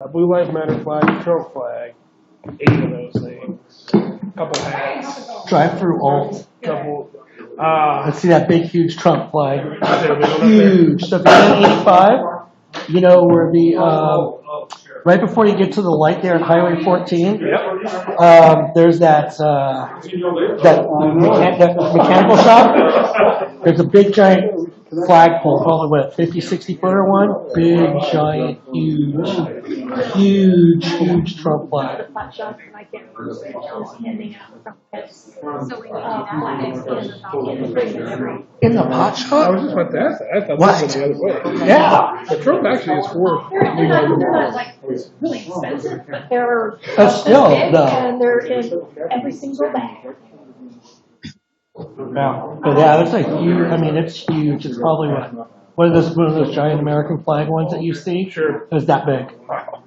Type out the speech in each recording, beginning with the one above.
a Blue Lives Matter flag, a Trump flag, 8 of those things, a couple hats, Drive through alt. couple. Let's see that big, huge Trump flag. Is there a big one up there? Huge. So if you're on 85, you know where the right before you get to the light there at Highway 14. Yep. There's that mechanical shop. There's a big giant flagpole, probably what, 50, 60 footer one. Big, giant, huge Trump flag. In the pot I shop? was just about to ask that. I thought What? that was the other way. Yeah. The Trump actually is for. They're not like really expensive, but they're But still, big though. and they're in every single bag. Yeah. But yeah, it's like huge. I mean, it's huge. It's probably one of those giant American flag ones that you see. Sure. It's that big.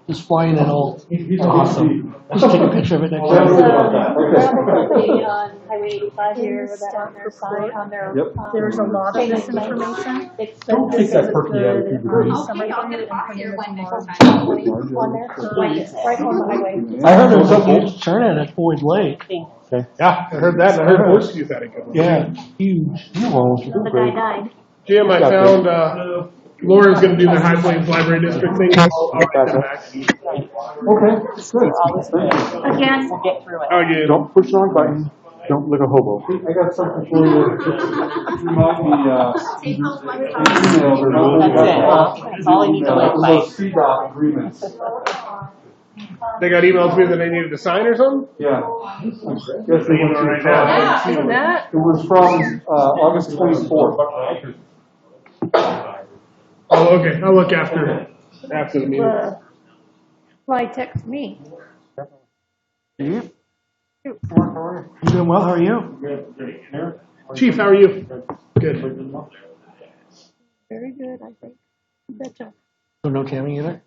Just flying in old. It's awesome. Just take a picture of it next There's time. a gravel company on Highway 85 here that on their side, on their. There's a lot of this information. Don't This is good summary I'll for get you it and on put here it when in I tomorrow. on there, right on the highway. I heard there was a huge turnout at Boyd Lake. Yeah, I heard that. And I heard Horse Youth had a good one. Yeah, huge. The guy died. Jim, I found Laura's going to do the High Plains Library District thing. I'll write that back. Okay, good. Thank you. Again, Oh, yeah. Don't push the wrong button. Don't look a hobo. I got something for you. Just remind me, email. That's all I need to live by. Those CDOT agreements. They got emails to me that they needed to sign or something? Yeah. Yes, they went Email right through. now. Isn't that? It was from, August 24th. Oh, okay. I'll look after the meeting. why text me? You doing well? How are you? Chief, how are you? Good. Very good, I think. Betcha. So no Tammy either?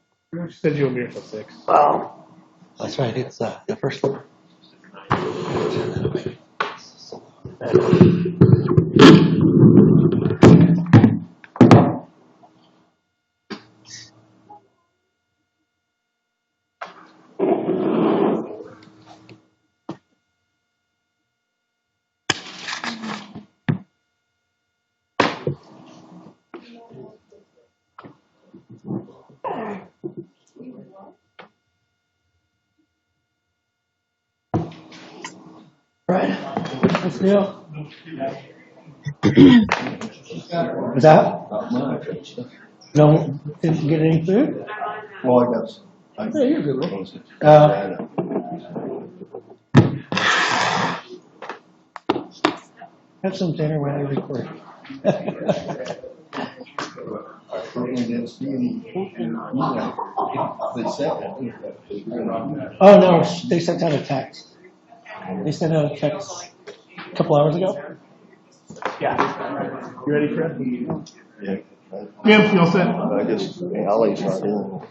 She said you won't be here till 6. Oh. That's right. It's the first floor. Right. What's the deal? What's that? No, didn't get any food? Well, I guess. Yeah, you're good, right? Have some dinner when I record. I certainly didn't see any email. They sent it. Oh, no, they sent out a text. They sent out a text a couple hours ago. Yeah. You ready, Fred? Yeah. Yeah, you all set? I guess Allie's not in.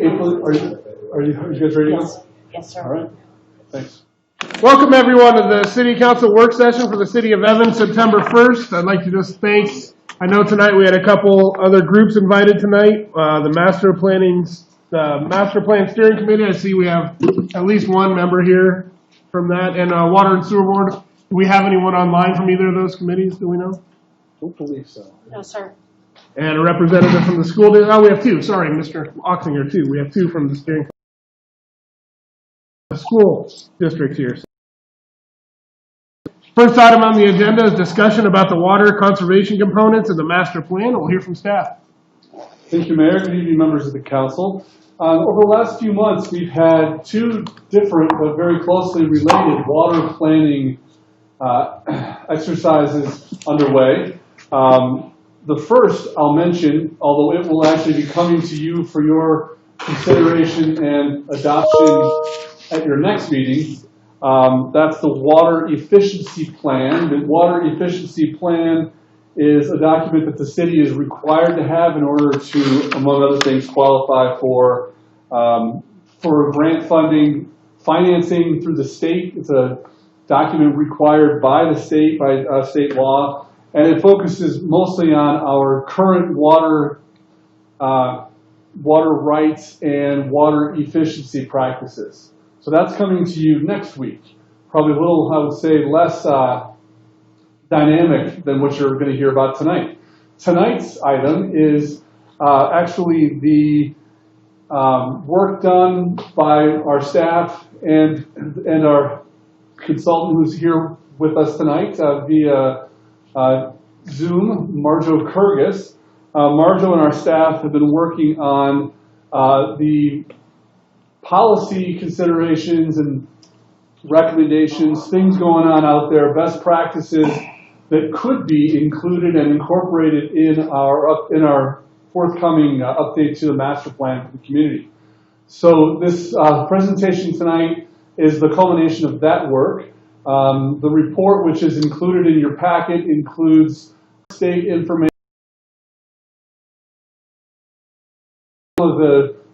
April, are you guys ready to go? Yes, sir. All right. Thanks. Welcome everyone to the City Council work session for the City of Evans, September 1st. I'd like to just thank, I know tonight we had a couple other groups invited tonight. The Master Plan Steering Committee, I see we have at least one member here from that, and Water and Sewer Board. Do we have anyone online from either of those committees, do we know? Don't believe so. No, sir. And a representative from the school, oh, we have two, sorry, Mr. Oxinger too. We have two from the steering school district here. First item on the agenda is discussion about the water conservation components of the master plan. We'll hear from staff. Thank you, Mayor. Good evening, members of the council. Over the last few months, we've had two different but very closely related water planning exercises underway. The first I'll mention, although it will actually be coming to you for your consideration and adoption at your next meeting, that's the Water Efficiency Plan. The Water Efficiency Plan is a document that the city is required to have in order to, among other things, qualify for grant funding, financing through the state. It's a document required by the state, by state law, and it focuses mostly on our current water water rights and water efficiency practices. So that's coming to you next week. Probably a little, I would say, less dynamic than what you're going to hear about tonight. Tonight's item is actually the work done by our staff and our consultant who's here with us tonight via Zoom, Marjo Kurgis. Marjo and our staff have been working on the policy considerations and recommendations, things going on out there, best practices that could be included and incorporated in our forthcoming update to the master plan for the community. So this presentation tonight is the culmination of that work. The report, which is included in your packet, includes state information, of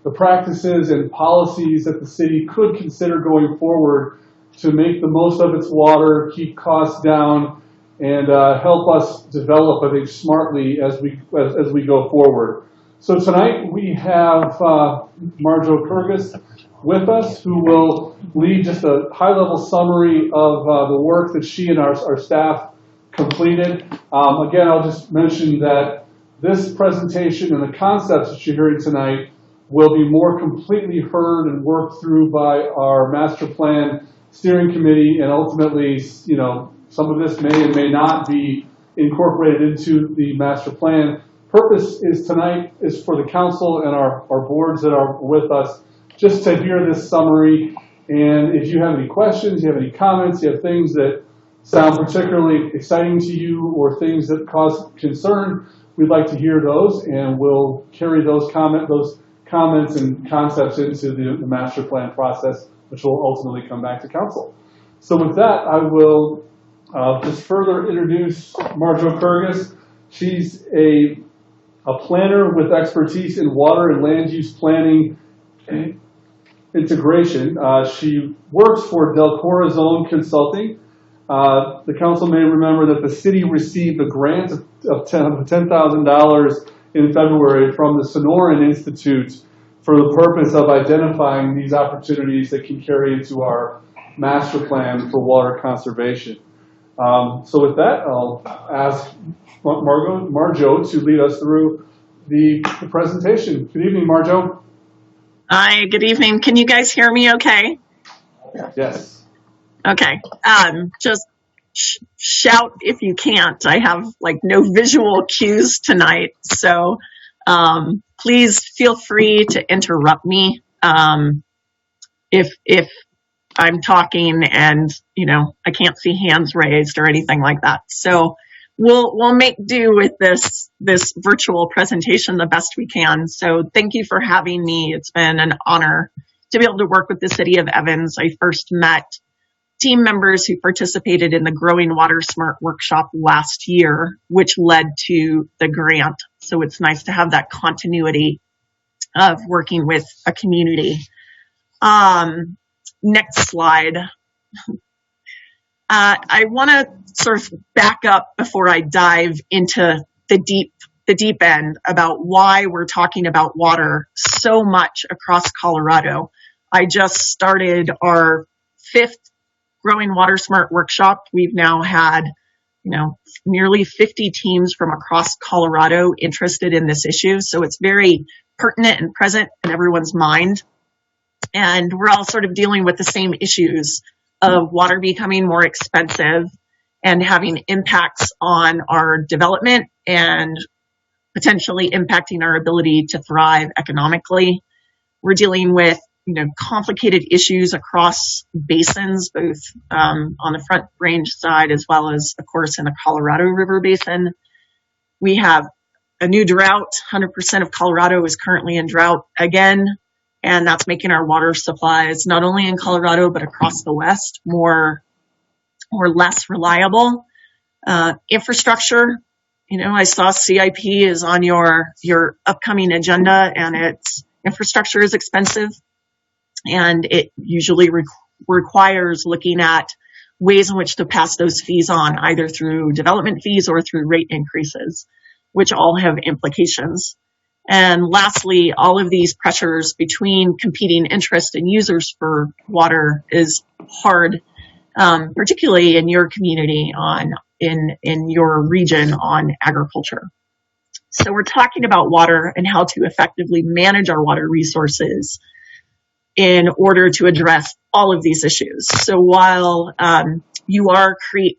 the practices and policies that the city could consider going forward to make the most of its water, keep costs down, and help us develop, I think, smartly as we go forward. So tonight we have Marjo Kurgis with us, who will lead just a high-level summary of the work that she and our staff completed. Again, I'll just mention that this presentation and the concepts that you're hearing tonight will be more completely heard and worked through by our master plan steering committee, and ultimately, you know, some of this may and may not be incorporated into the master plan. Purpose is tonight is for the council and our boards that are with us just to hear this summary. And if you have any questions, you have any comments, you have things that sound particularly exciting to you or things that cause concern, we'd like to hear those, and we'll carry those comments and concepts into the master plan process, which will ultimately come back to council. So with that, I will just further introduce Marjo Kurgis. She's a planner with expertise in water and land use planning integration. She works for Del Corazon Consulting. The council may remember that the city received a grant of $10,000 in February from the Sonoran Institute for the purpose of identifying these opportunities that can carry into our master plan for water conservation. So with that, I'll ask Marjo to lead us through the presentation. Good evening, Marjo. Hi, good evening. Can you guys hear me okay? Yes. Okay. Just shout if you can't. I have like no visual cues tonight. So please feel free to interrupt me if I'm talking and, you know, I can't see hands raised or anything like that. So we'll make do with this virtual presentation the best we can. So thank you for having me. It's been an honor to be able to work with the city of Evans. I first met team members who participated in the Growing Water Smart workshop last year, which led to the grant. So it's nice to have that continuity of working with a community. Next slide. I want to sort of back up before I dive into the deep end about why we're talking about water so much across Colorado. I just started our 5th Growing Water Smart workshop. We've now had, you know, nearly 50 teams from across Colorado interested in this issue. So it's very pertinent and present in everyone's mind. And we're all sort of dealing with the same issues of water becoming more expensive and having impacts on our development and potentially impacting our ability to thrive economically. We're dealing with, you know, complicated issues across basins, both on the Front Range side as well as, of course, in the Colorado River Basin. We have a new drought. 100% of Colorado is currently in drought again, and that's making our water supplies, not only in Colorado, but across the West, more or less reliable. Infrastructure, you know, I saw CIP is on your upcoming agenda, and its infrastructure is expensive. And it usually requires looking at ways in which to pass those fees on, either through development fees or through rate increases, which all have implications. And lastly, all of these pressures between competing interests and users for water is hard, particularly in your community in your region on agriculture. So we're talking about water and how to effectively manage our water resources in order to address all of these issues. So while you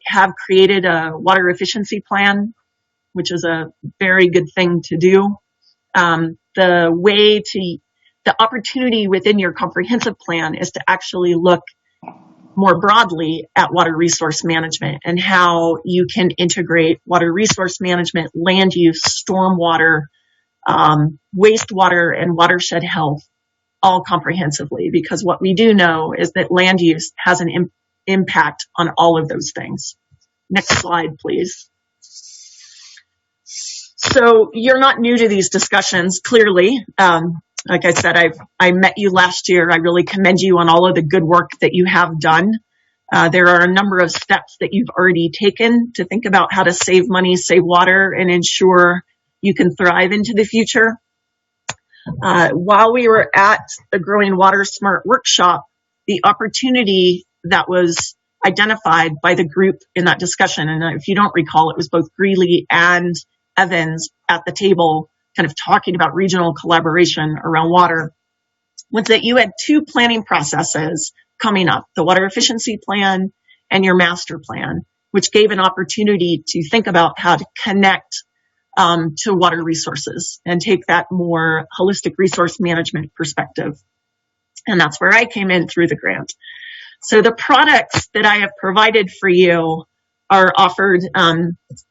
have created a water efficiency plan, which is a very good thing to do, the opportunity within your comprehensive plan is to actually look more broadly at water resource management and how you can integrate water resource management, land use, stormwater, wastewater, and watershed health all comprehensively, because what we do know is that land use has an impact on all of those things. Next slide, please. So you're not new to these discussions, clearly. Like I said, I met you last year. I really commend you on all of the good work that you have done. There are a number of steps that you've already taken to think about how to save money, save water, and ensure you can thrive into the future. While we were at the Growing Water Smart workshop, the opportunity that was identified by the group in that discussion, and if you don't recall, it was both Greeley and Evans at the table kind of talking about regional collaboration around water, was that you had two planning processes coming up, the water efficiency plan and your master plan, which gave an opportunity to think about how to connect to water resources and take that more holistic resource management perspective. And that's where I came in through the grant. So the products that I have provided for you are offered,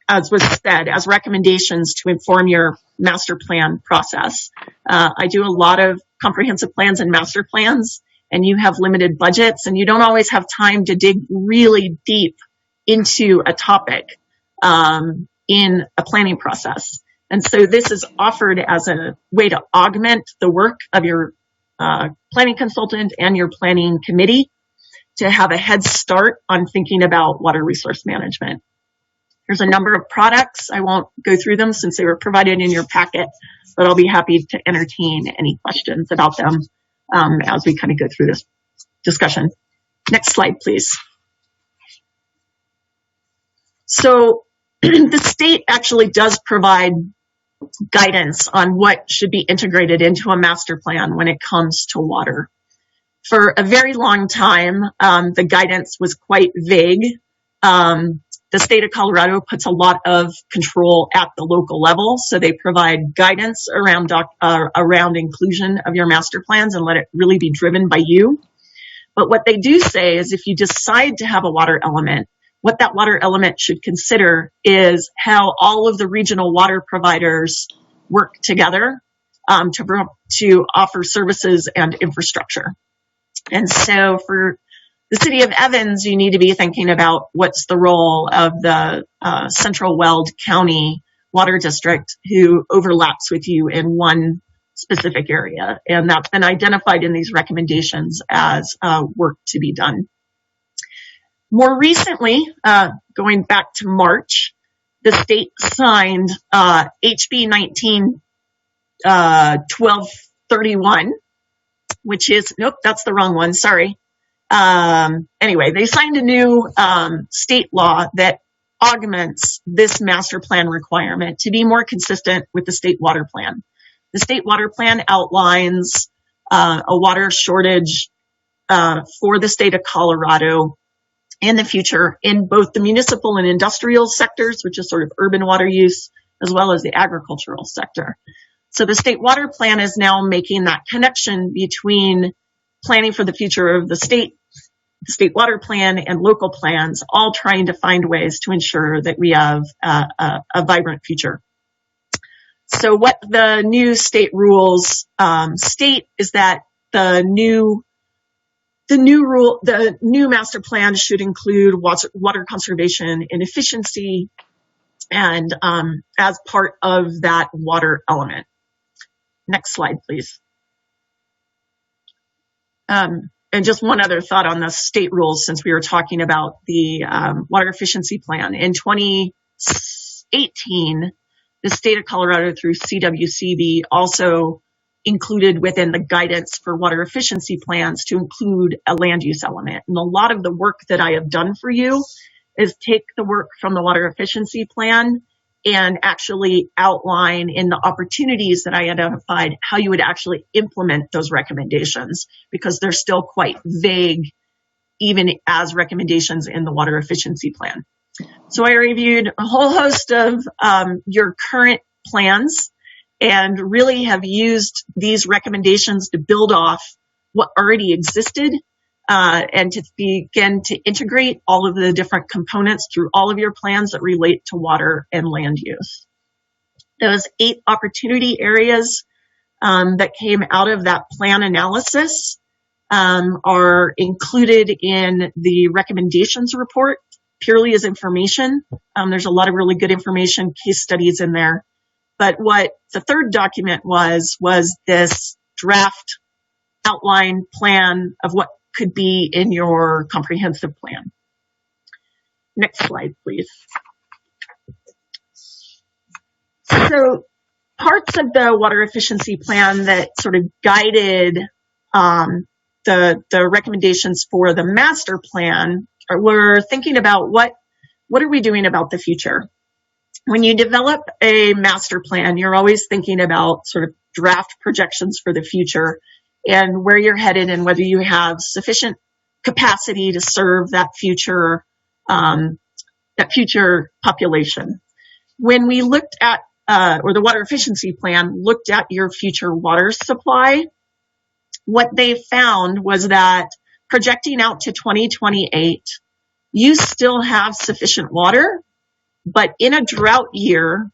as was said, as recommendations to inform your master plan process. I do a lot of comprehensive plans and master plans, and you have limited budgets, and you don't always have time to dig really deep into a topic in a planning process. And so this is offered as a way to augment the work of your planning consultant and your planning committee to have a head start on thinking about water resource management. There's a number of products. I won't go through them since they were provided in your packet, but I'll be happy to entertain any questions about them as we kind of go through this discussion. Next slide, please. So the state actually does provide guidance on what should be integrated into a master plan when it comes to water. For a very long time, the guidance was quite vague. The state of Colorado puts a lot of control at the local level, so they provide guidance around inclusion of your master plans and let it really be driven by you. But what they do say is if you decide to have a water element, what that water element should consider is how all of the regional water providers work together to offer services and infrastructure. And so for the city of Evans, you need to be thinking about what's the role of the Central Weld County Water District, who overlaps with you in one specific area. And that's been identified in these recommendations as work to be done. More recently, going back to March, the state signed HB 19-1231, which is, nope, that's the wrong one, sorry. Anyway, they signed a new state law that augments this master plan requirement to be more consistent with the state water plan. The state water plan outlines a water shortage for the state of Colorado in the future in both the municipal and industrial sectors, which is sort of urban water use, as well as the agricultural sector. So the state water plan is now making that connection between planning for the future of the state water plan and local plans, all trying to find ways to ensure that we have a vibrant future. So what the new state rules state is that the new master plan should include water conservation and efficiency, and as part of that water element. Next slide, please. And just one other thought on the state rules, since we were talking about the water efficiency plan. In 2018, the state of Colorado through CWCB also included within the guidance for water efficiency plans to include a land use element. And a lot of the work that I have done for you is take the work from the water efficiency plan and actually outline in the opportunities that I identified how you would actually implement those recommendations, because they're still quite vague, even as recommendations in the water efficiency plan. So I reviewed a whole host of your current plans and really have used these recommendations to build off what already existed and to begin to integrate all of the different components through all of your plans that relate to water and land use. Those 8 opportunity areas that came out of that plan analysis are included in the recommendations report purely as information. There's a lot of really good information, case studies in there. But what the third document was this draft outline plan of what could be in your comprehensive plan. Next slide, please. So parts of the water efficiency plan that sort of guided the recommendations for the master plan were thinking about what are we doing about the future? When you develop a master plan, you're always thinking about sort of draft projections for the future and where you're headed and whether you have sufficient capacity to serve that future population. When we looked at, or the water efficiency plan looked at your future water supply, what they found was that projecting out to 2028, you still have sufficient water, but in a drought year,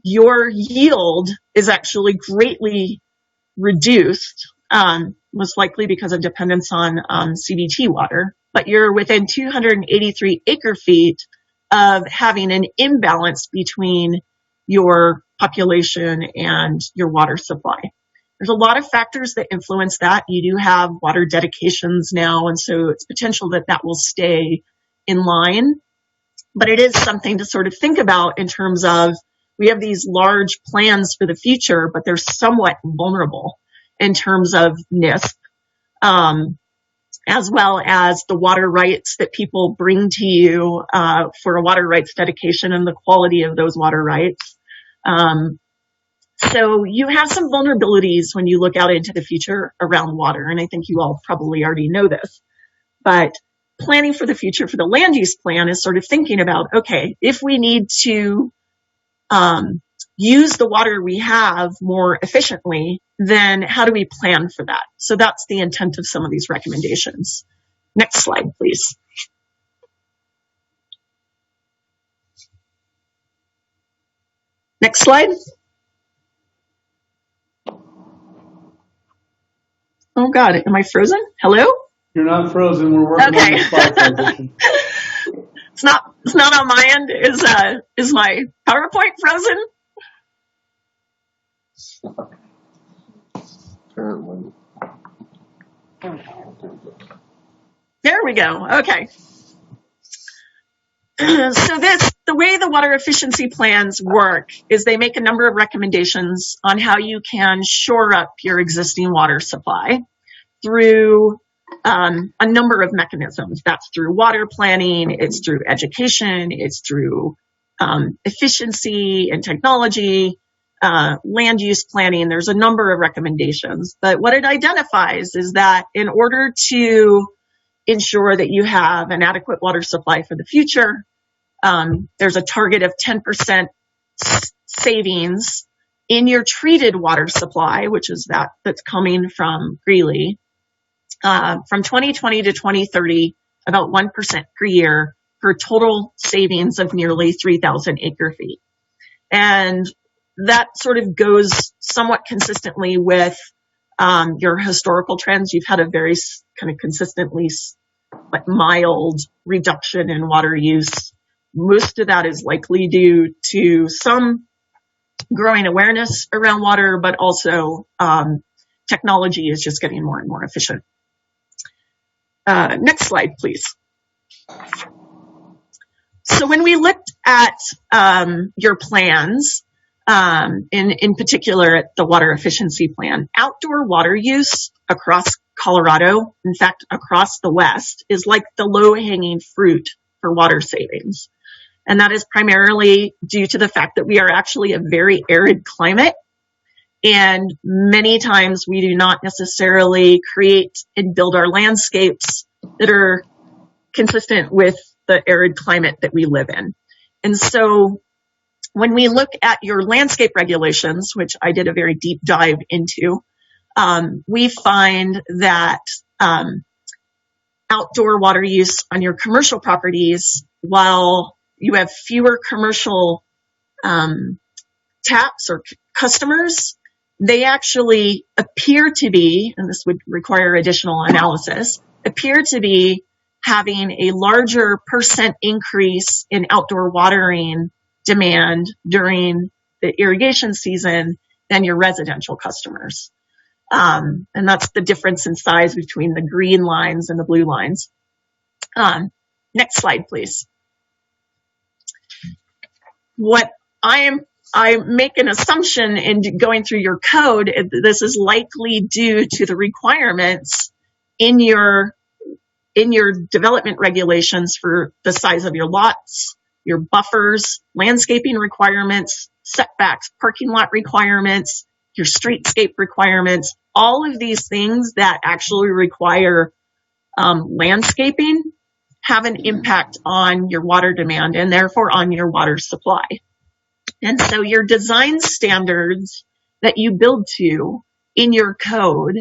your yield is actually greatly reduced, most likely because of dependence on CBT water, but you're within 283 acre feet of having an imbalance between your population and your water supply. There's a lot of factors that influence that. You do have water dedications now, and so it's potential that that will stay in line. But it is something to sort of think about in terms of we have these large plans for the future, but they're somewhat vulnerable in terms of NISP, as well as the water rights that people bring to you for a water rights dedication and the quality of those water rights. So you have some vulnerabilities when you look out into the future around water, and I think you all probably already know this. But planning for the future for the land use plan is sort of thinking about, okay, if we need to use the water we have more efficiently, then how do we plan for that? So that's the intent of some of these recommendations. Next slide, please. Next slide. Oh God, am I frozen? Hello? You're not frozen. We're working on the slide transition. It's not on my end. Is my PowerPoint frozen? Apparently. There we go. Okay. So the way the water efficiency plans work is they make a number of recommendations on how you can shore up your existing water supply through a number of mechanisms. That's through water planning, it's through education, it's through efficiency and technology, land use planning. There's a number of recommendations. But what it identifies is that in order to ensure that you have an adequate water supply for the future, there's a target of 10% savings in your treated water supply, which is that's coming from Greeley. From 2020 to 2030, about 1% per year for total savings of nearly 3,000 acre feet. And that sort of goes somewhat consistently with your historical trends. You've had a very kind of consistently mild reduction in water use. Most of that is likely due to some growing awareness around water, but also technology is just getting more and more efficient. Next slide, please. So when we looked at your plans, in particular at the water efficiency plan, outdoor water use across Colorado, in fact, across the West, is like the low-hanging fruit for water savings. And that is primarily due to the fact that we are actually a very arid climate. And many times we do not necessarily create and build our landscapes that are consistent with the arid climate that we live in. And so when we look at your landscape regulations, which I did a very deep dive into, we find that outdoor water use on your commercial properties, while you have fewer commercial taps or customers, they actually appear to be, and this would require additional analysis, appear to be having a larger percent increase in outdoor watering demand during the irrigation season than your residential customers. And that's the difference in size between the green lines and the blue lines. Next slide, please. What I make an assumption in going through your code, this is likely due to the requirements in your development regulations for the size of your lots, your buffers, landscaping requirements, setbacks, parking lot requirements, your streetscape requirements, all of these things that actually require landscaping have an impact on your water demand and therefore on your water supply. And so your design standards that you build to in your code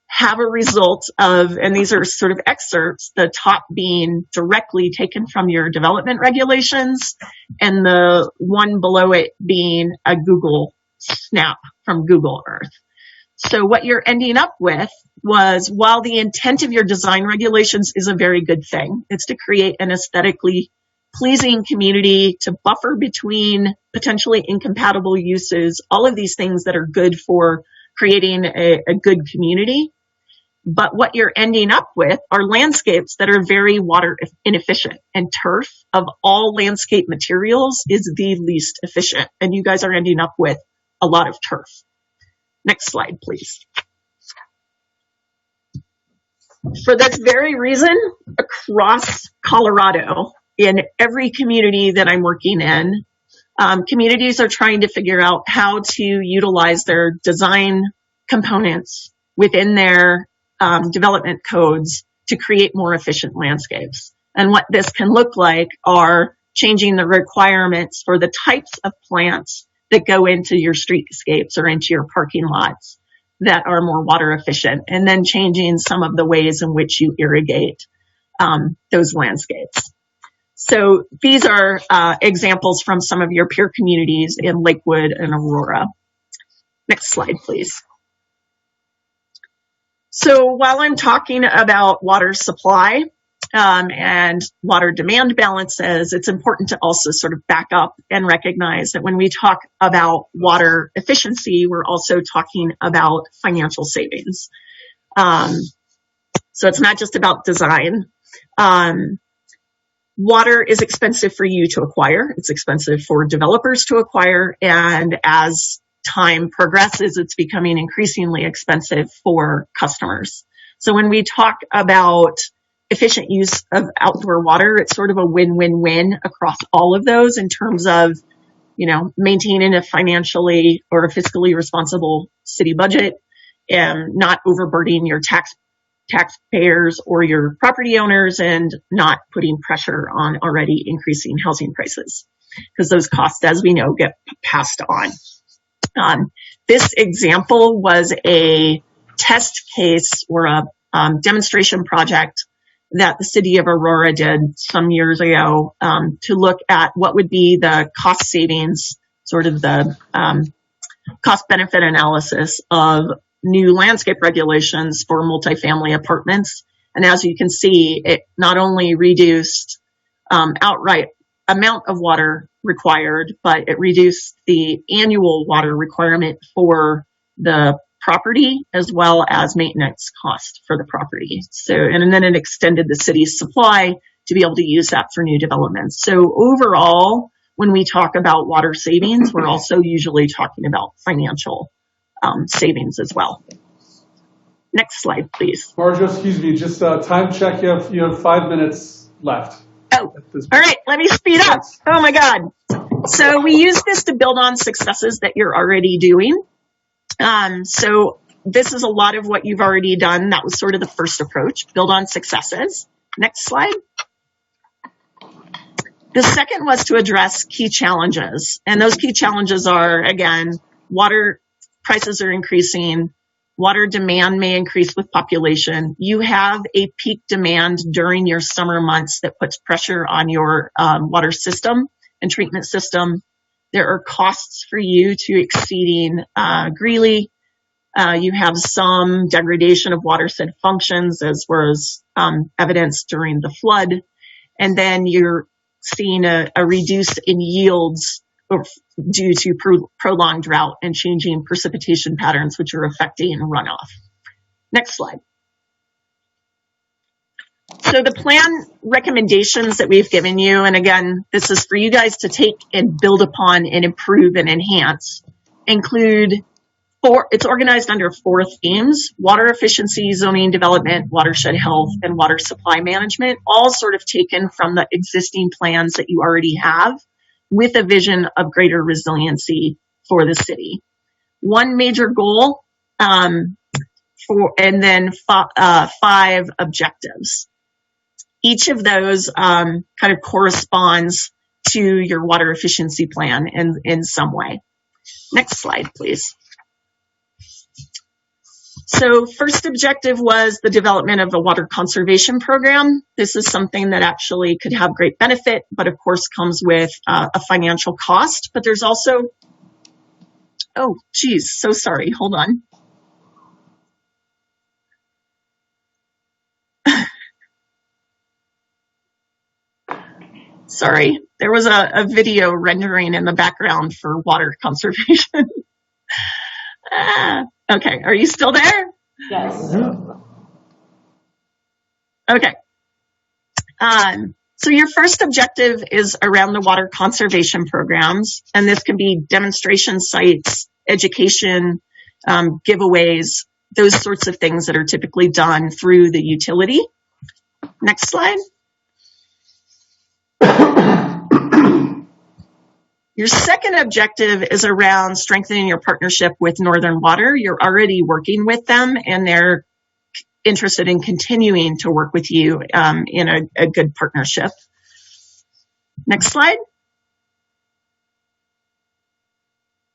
have a result of, and these are sort of excerpts, the top being directly taken from your development regulations and the one below it being a Google snap from Google Earth. So what you're ending up with was, while the intent of your design regulations is a very good thing, it's to create an aesthetically pleasing community, to buffer between potentially incompatible uses, all of these things that are good for creating a good community. But what you're ending up with are landscapes that are very water inefficient, and turf of all landscape materials is the least efficient. And you guys are ending up with a lot of turf. Next slide, please. For this very reason, across Colorado, in every community that I'm working in, communities are trying to figure out how to utilize their design components within their development codes to create more efficient landscapes. And what this can look like are changing the requirements for the types of plants that go into your streetscapes or into your parking lots that are more water efficient, and then changing some of the ways in which you irrigate those landscapes. So these are examples from some of your peer communities in Lakewood and Aurora. Next slide, please. So while I'm talking about water supply and water demand balances, it's important to also sort of back up and recognize that when we talk about water efficiency, we're also talking about financial savings. So it's not just about design. Water is expensive for you to acquire. It's expensive for developers to acquire. And as time progresses, it's becoming increasingly expensive for customers. So when we talk about efficient use of outdoor water, it's sort of a win-win-win across all of those in terms of, you know, maintaining a financially or a fiscally responsible city budget and not overburdening your taxpayers or your property owners, and not putting pressure on already increasing housing prices, because those costs, as we know, get passed on. This example was a test case or a demonstration project that the city of Aurora did some years ago to look at what would be the cost savings, sort of the cost benefit analysis of new landscape regulations for multifamily apartments. And as you can see, it not only reduced outright amount of water required, but it reduced the annual water requirement for the property as well as maintenance cost for the property. So, and then it extended the city's supply to be able to use that for new developments. So overall, when we talk about water savings, we're also usually talking about financial savings as well. Next slide, please. Marjo, excuse me, just time check. You have 5 minutes left. Oh, all right, let me speed up. Oh my God. So we use this to build on successes that you're already doing. So this is a lot of what you've already done. That was sort of the first approach, build on successes. Next slide. The second was to address key challenges. And those key challenges are, again, water prices are increasing. Water demand may increase with population. You have a peak demand during your summer months that puts pressure on your water system and treatment system. There are costs for you to exceeding Greeley. You have some degradation of watershed functions as was evidenced during the flood. And then you're seeing a reduce in yields due to prolonged drought and changing precipitation patterns, which are affecting runoff. Next slide. So the plan recommendations that we've given you, and again, this is for you guys to take and build upon and improve and enhance, include it's organized under 4 themes: water efficiency, zoning development, watershed health, and water supply management, all sort of taken from the existing plans that you already have, with a vision of greater resiliency for the city. One major goal, and then 5 objectives. Each of those kind of corresponds to your water efficiency plan in some way. Next slide, please. So first objective was the development of a water conservation program. This is something that actually could have great benefit, but of course comes with a financial cost. But there's also, oh, geez, so sorry, hold on. Sorry, there was a video rendering in the background for water conservation. Okay, are you still there? Yes. Okay. So your first objective is around the water conservation programs, and this can be demonstration sites, education, giveaways, those sorts of things that are typically done through the utility. Next slide. Your second objective is around strengthening your partnership with Northern Water. You're already working with them, and they're interested in continuing to work with you in a good partnership. Next slide.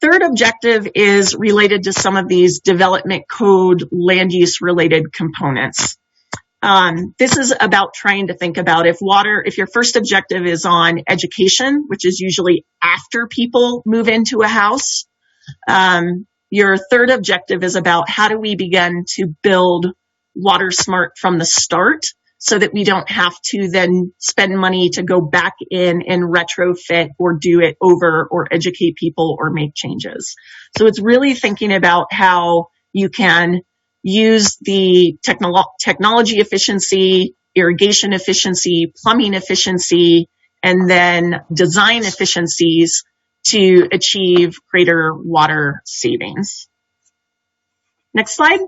Third objective is related to some of these development code land use related components. This is about trying to think about if your first objective is on education, which is usually after people move into a house. Your third objective is about how do we begin to build water smart from the start so that we don't have to then spend money to go back in and retrofit or do it over or educate people or make changes. So it's really thinking about how you can use the technology efficiency, irrigation efficiency, plumbing efficiency, and then design efficiencies to achieve greater water savings. Next slide.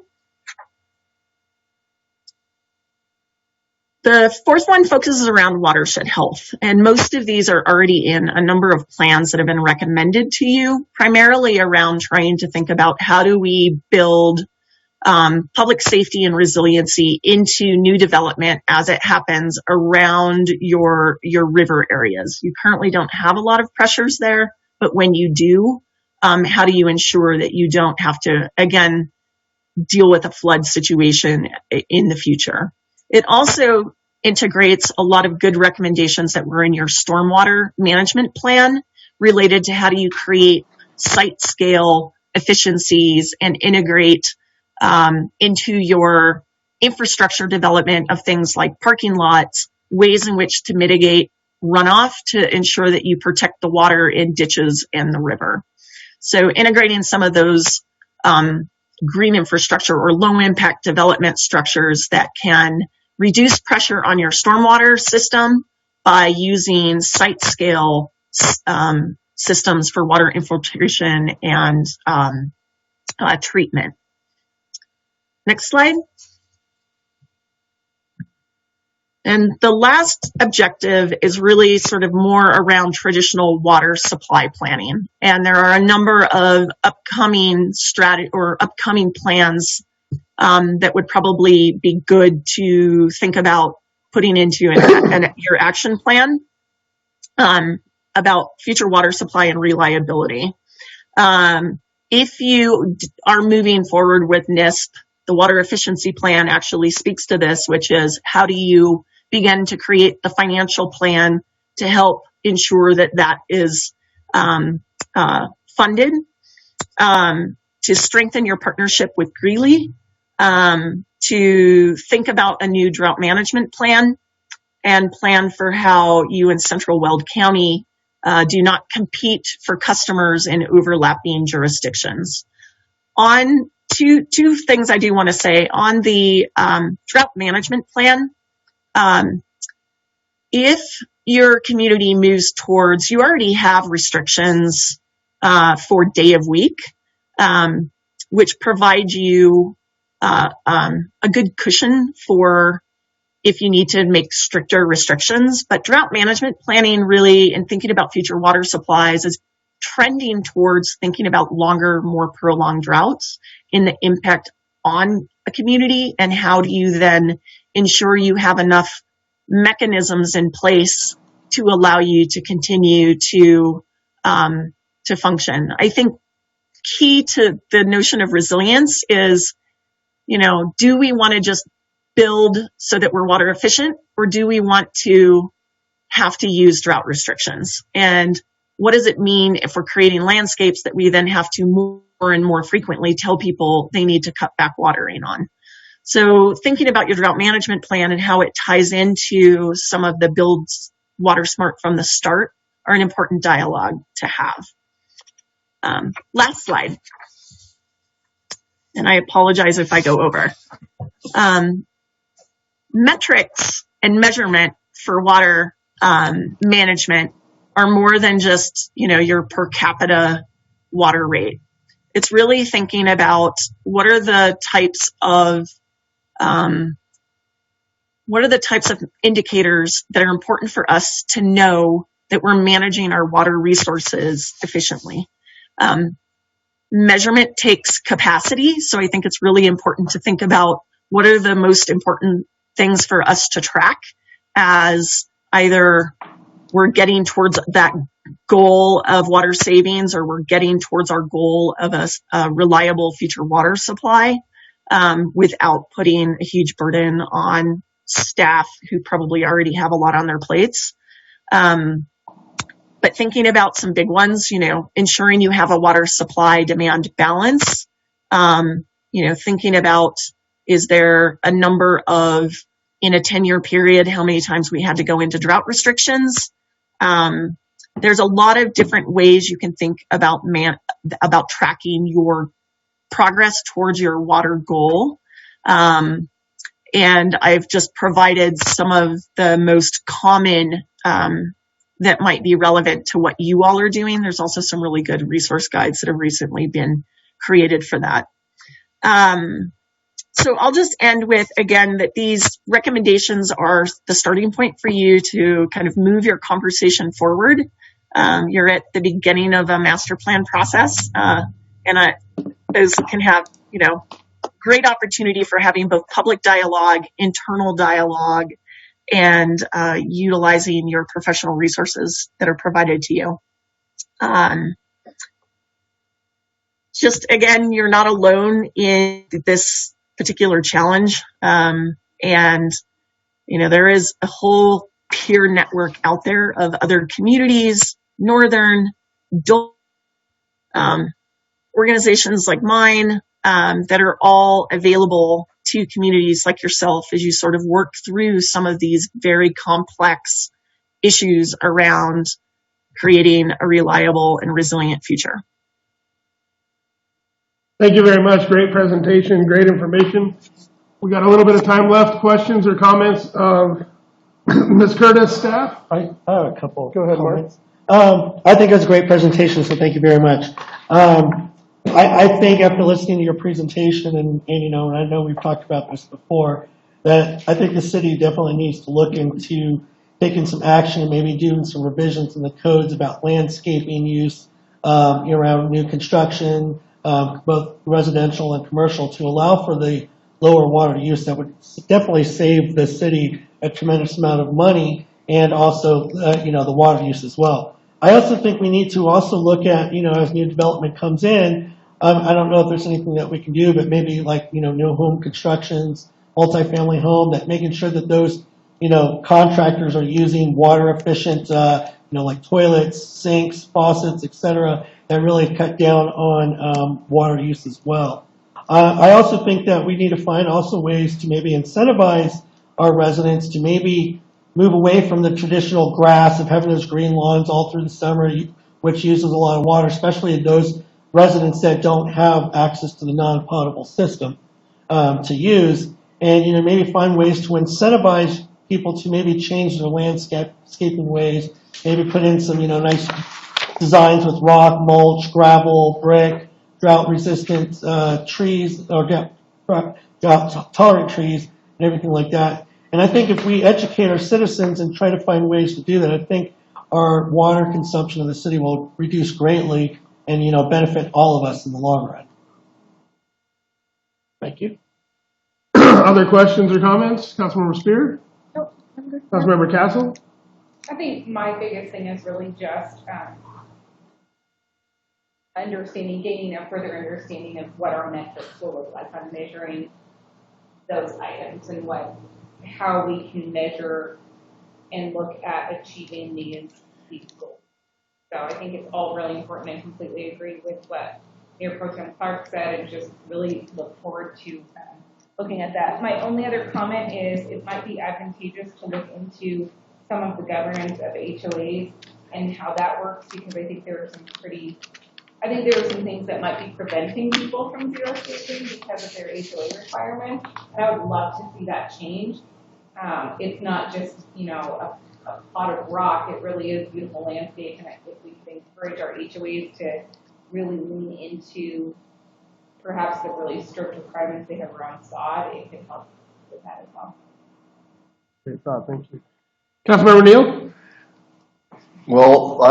The fourth one focuses around watershed health, and most of these are already in a number of plans that have been recommended to you, primarily around trying to think about how do we build public safety and resiliency into new development as it happens around your river areas. You currently don't have a lot of pressures there, but when you do, how do you ensure that you don't have to, again, deal with a flood situation in the future? It also integrates a lot of good recommendations that were in your stormwater management plan related to how do you create site scale efficiencies and integrate into your infrastructure development of things like parking lots, ways in which to mitigate runoff to ensure that you protect the water in ditches and the river. So integrating some of those green infrastructure or low impact development structures that can reduce pressure on your stormwater system by using site scale systems for water infiltration and treatment. Next slide. And the last objective is really sort of more around traditional water supply planning. And there are a number of upcoming plans that would probably be good to think about putting into your action plan about future water supply and reliability. If you are moving forward with NISP, the water efficiency plan actually speaks to this, which is how do you begin to create the financial plan to help ensure that that is funded, to strengthen your partnership with Greeley, to think about a new drought management plan and plan for how you and Central Weld County do not compete for customers in overlapping jurisdictions. On two things I do want to say on the drought management plan. If your community moves towards, you already have restrictions for day of week, which provide you a good cushion for if you need to make stricter restrictions. But drought management planning really, and thinking about future water supplies, is trending towards thinking about longer, more prolonged droughts and the impact on a community, and how do you then ensure you have enough mechanisms in place to allow you to continue to function. I think key to the notion of resilience is, do we want to just build so that we're water efficient, or do we want to have to use drought restrictions? And what does it mean if we're creating landscapes that we then have to more and more frequently tell people they need to cut back watering on? So thinking about your drought management plan and how it ties into some of the build water smart from the start are an important dialogue to have. Last slide. And I apologize if I go over. Metrics and measurement for water management are more than just, your per capita water rate. It's really thinking about what are the types of indicators that are important for us to know that we're managing our water resources efficiently. Measurement takes capacity, so I think it's really important to think about what are the most important things for us to track as either we're getting towards that goal of water savings or we're getting towards our goal of a reliable future water supply, without putting a huge burden on staff who probably already have a lot on their plates. But thinking about some big ones, ensuring you have a water supply demand balance, thinking about, is there a number of, in a 10-year period, how many times we had to go into drought restrictions? There's a lot of different ways you can think about tracking your progress towards your water goal. And I've just provided some of the most common that might be relevant to what you all are doing. There's also some really good resource guides that have recently been created for that. So I'll just end with, again, that these recommendations are the starting point for you to kind of move your conversation forward. You're at the beginning of a master plan process, and those can have, great opportunity for having both public dialogue, internal dialogue, and utilizing your professional resources that are provided to you. Just again, you're not alone in this particular challenge. And, there is a whole peer network out there of other communities, northern, organizations like mine, that are all available to communities like yourself as you sort of work through some of these very complex issues around creating a reliable and resilient future. Thank you very much. Great presentation, great information. We got a little bit of time left. Questions or comments of Ms. Curtis, staff? I have a couple. Go ahead, Mark. comments. I think it was a great presentation, so thank you very much. I think after listening to your presentation, and I know we've talked about this before, that I think the city definitely needs to look into taking some action and maybe doing some revisions in the codes about landscaping use around new construction, both residential and commercial, to allow for the lower water use. That would definitely save the city a tremendous amount of money, and also the water use as well. I also think we need to also look at, as new development comes in, I don't know if there's anything that we can do, but maybe like, new home constructions, multifamily home, that making sure that those, contractors are using water efficient, like toilets, sinks, faucets, etc., that really cut down on water use as well. I also think that we need to find also ways to maybe incentivize our residents to maybe move away from the traditional grass of having those green lawns all through the summer, which uses a lot of water, especially in those residents that don't have access to the non-potable system to use. And maybe find ways to incentivize people to maybe change their landscaping ways, maybe put in some nice designs with rock, mulch, gravel, brick, drought-resistant trees, or drought-tolerant trees, and everything like that. And I think if we educate our citizens and try to find ways to do that, I think our water consumption in the city will reduce greatly and benefit all of us in the long run. Thank you. Other questions or comments? Councilmember Spear? Nope, I'm good. Councilmember Castle? I think my biggest thing is really just gaining a further understanding of what our metrics will look like on measuring those items and how we can measure and look at achieving these goals. So I think it's all really important, and completely agree with what Mayor Pro Tem Clark said, and just really look forward to looking at that. My only other comment is it might be advantageous to look into some of the governance of HOAs and how that works, because I think there are some things that might be preventing people from zero spacing because of their HOA requirements. And I would love to see that change. It's not just, a pot of rock. It really is beautiful landscape. And if we can encourage our HOAs to really lean into perhaps the really strict requirements they have around sod, it could help with that as well. Great thought, thank you. Councilmember Neal? Well,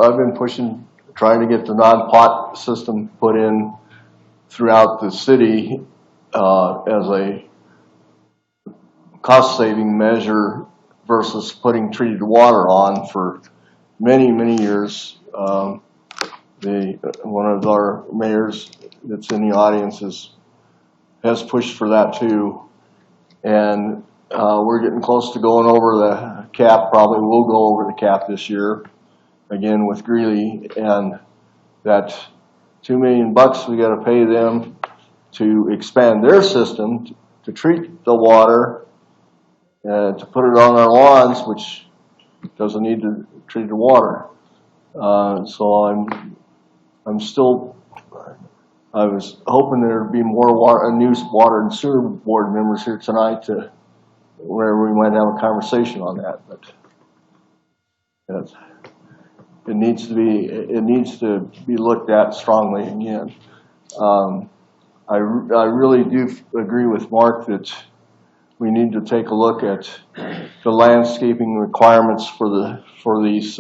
I've been pushing, trying to get the non-pot system put in throughout the city as a cost-saving measure versus putting treated water on for many, many years. One of our mayors that's in the audience has pushed for that too, and we're getting close to going over the cap. Probably will go over the cap this year again with Greeley, and that $2 million we got to pay them to expand their system to treat the water to put it on our lawns, which doesn't need to treat the water. So I was hoping there'd be more new water and sewer board members here tonight where we might have a conversation on that, but it needs to be looked at strongly again. I really do agree with Mark that we need to take a look at the landscaping requirements for these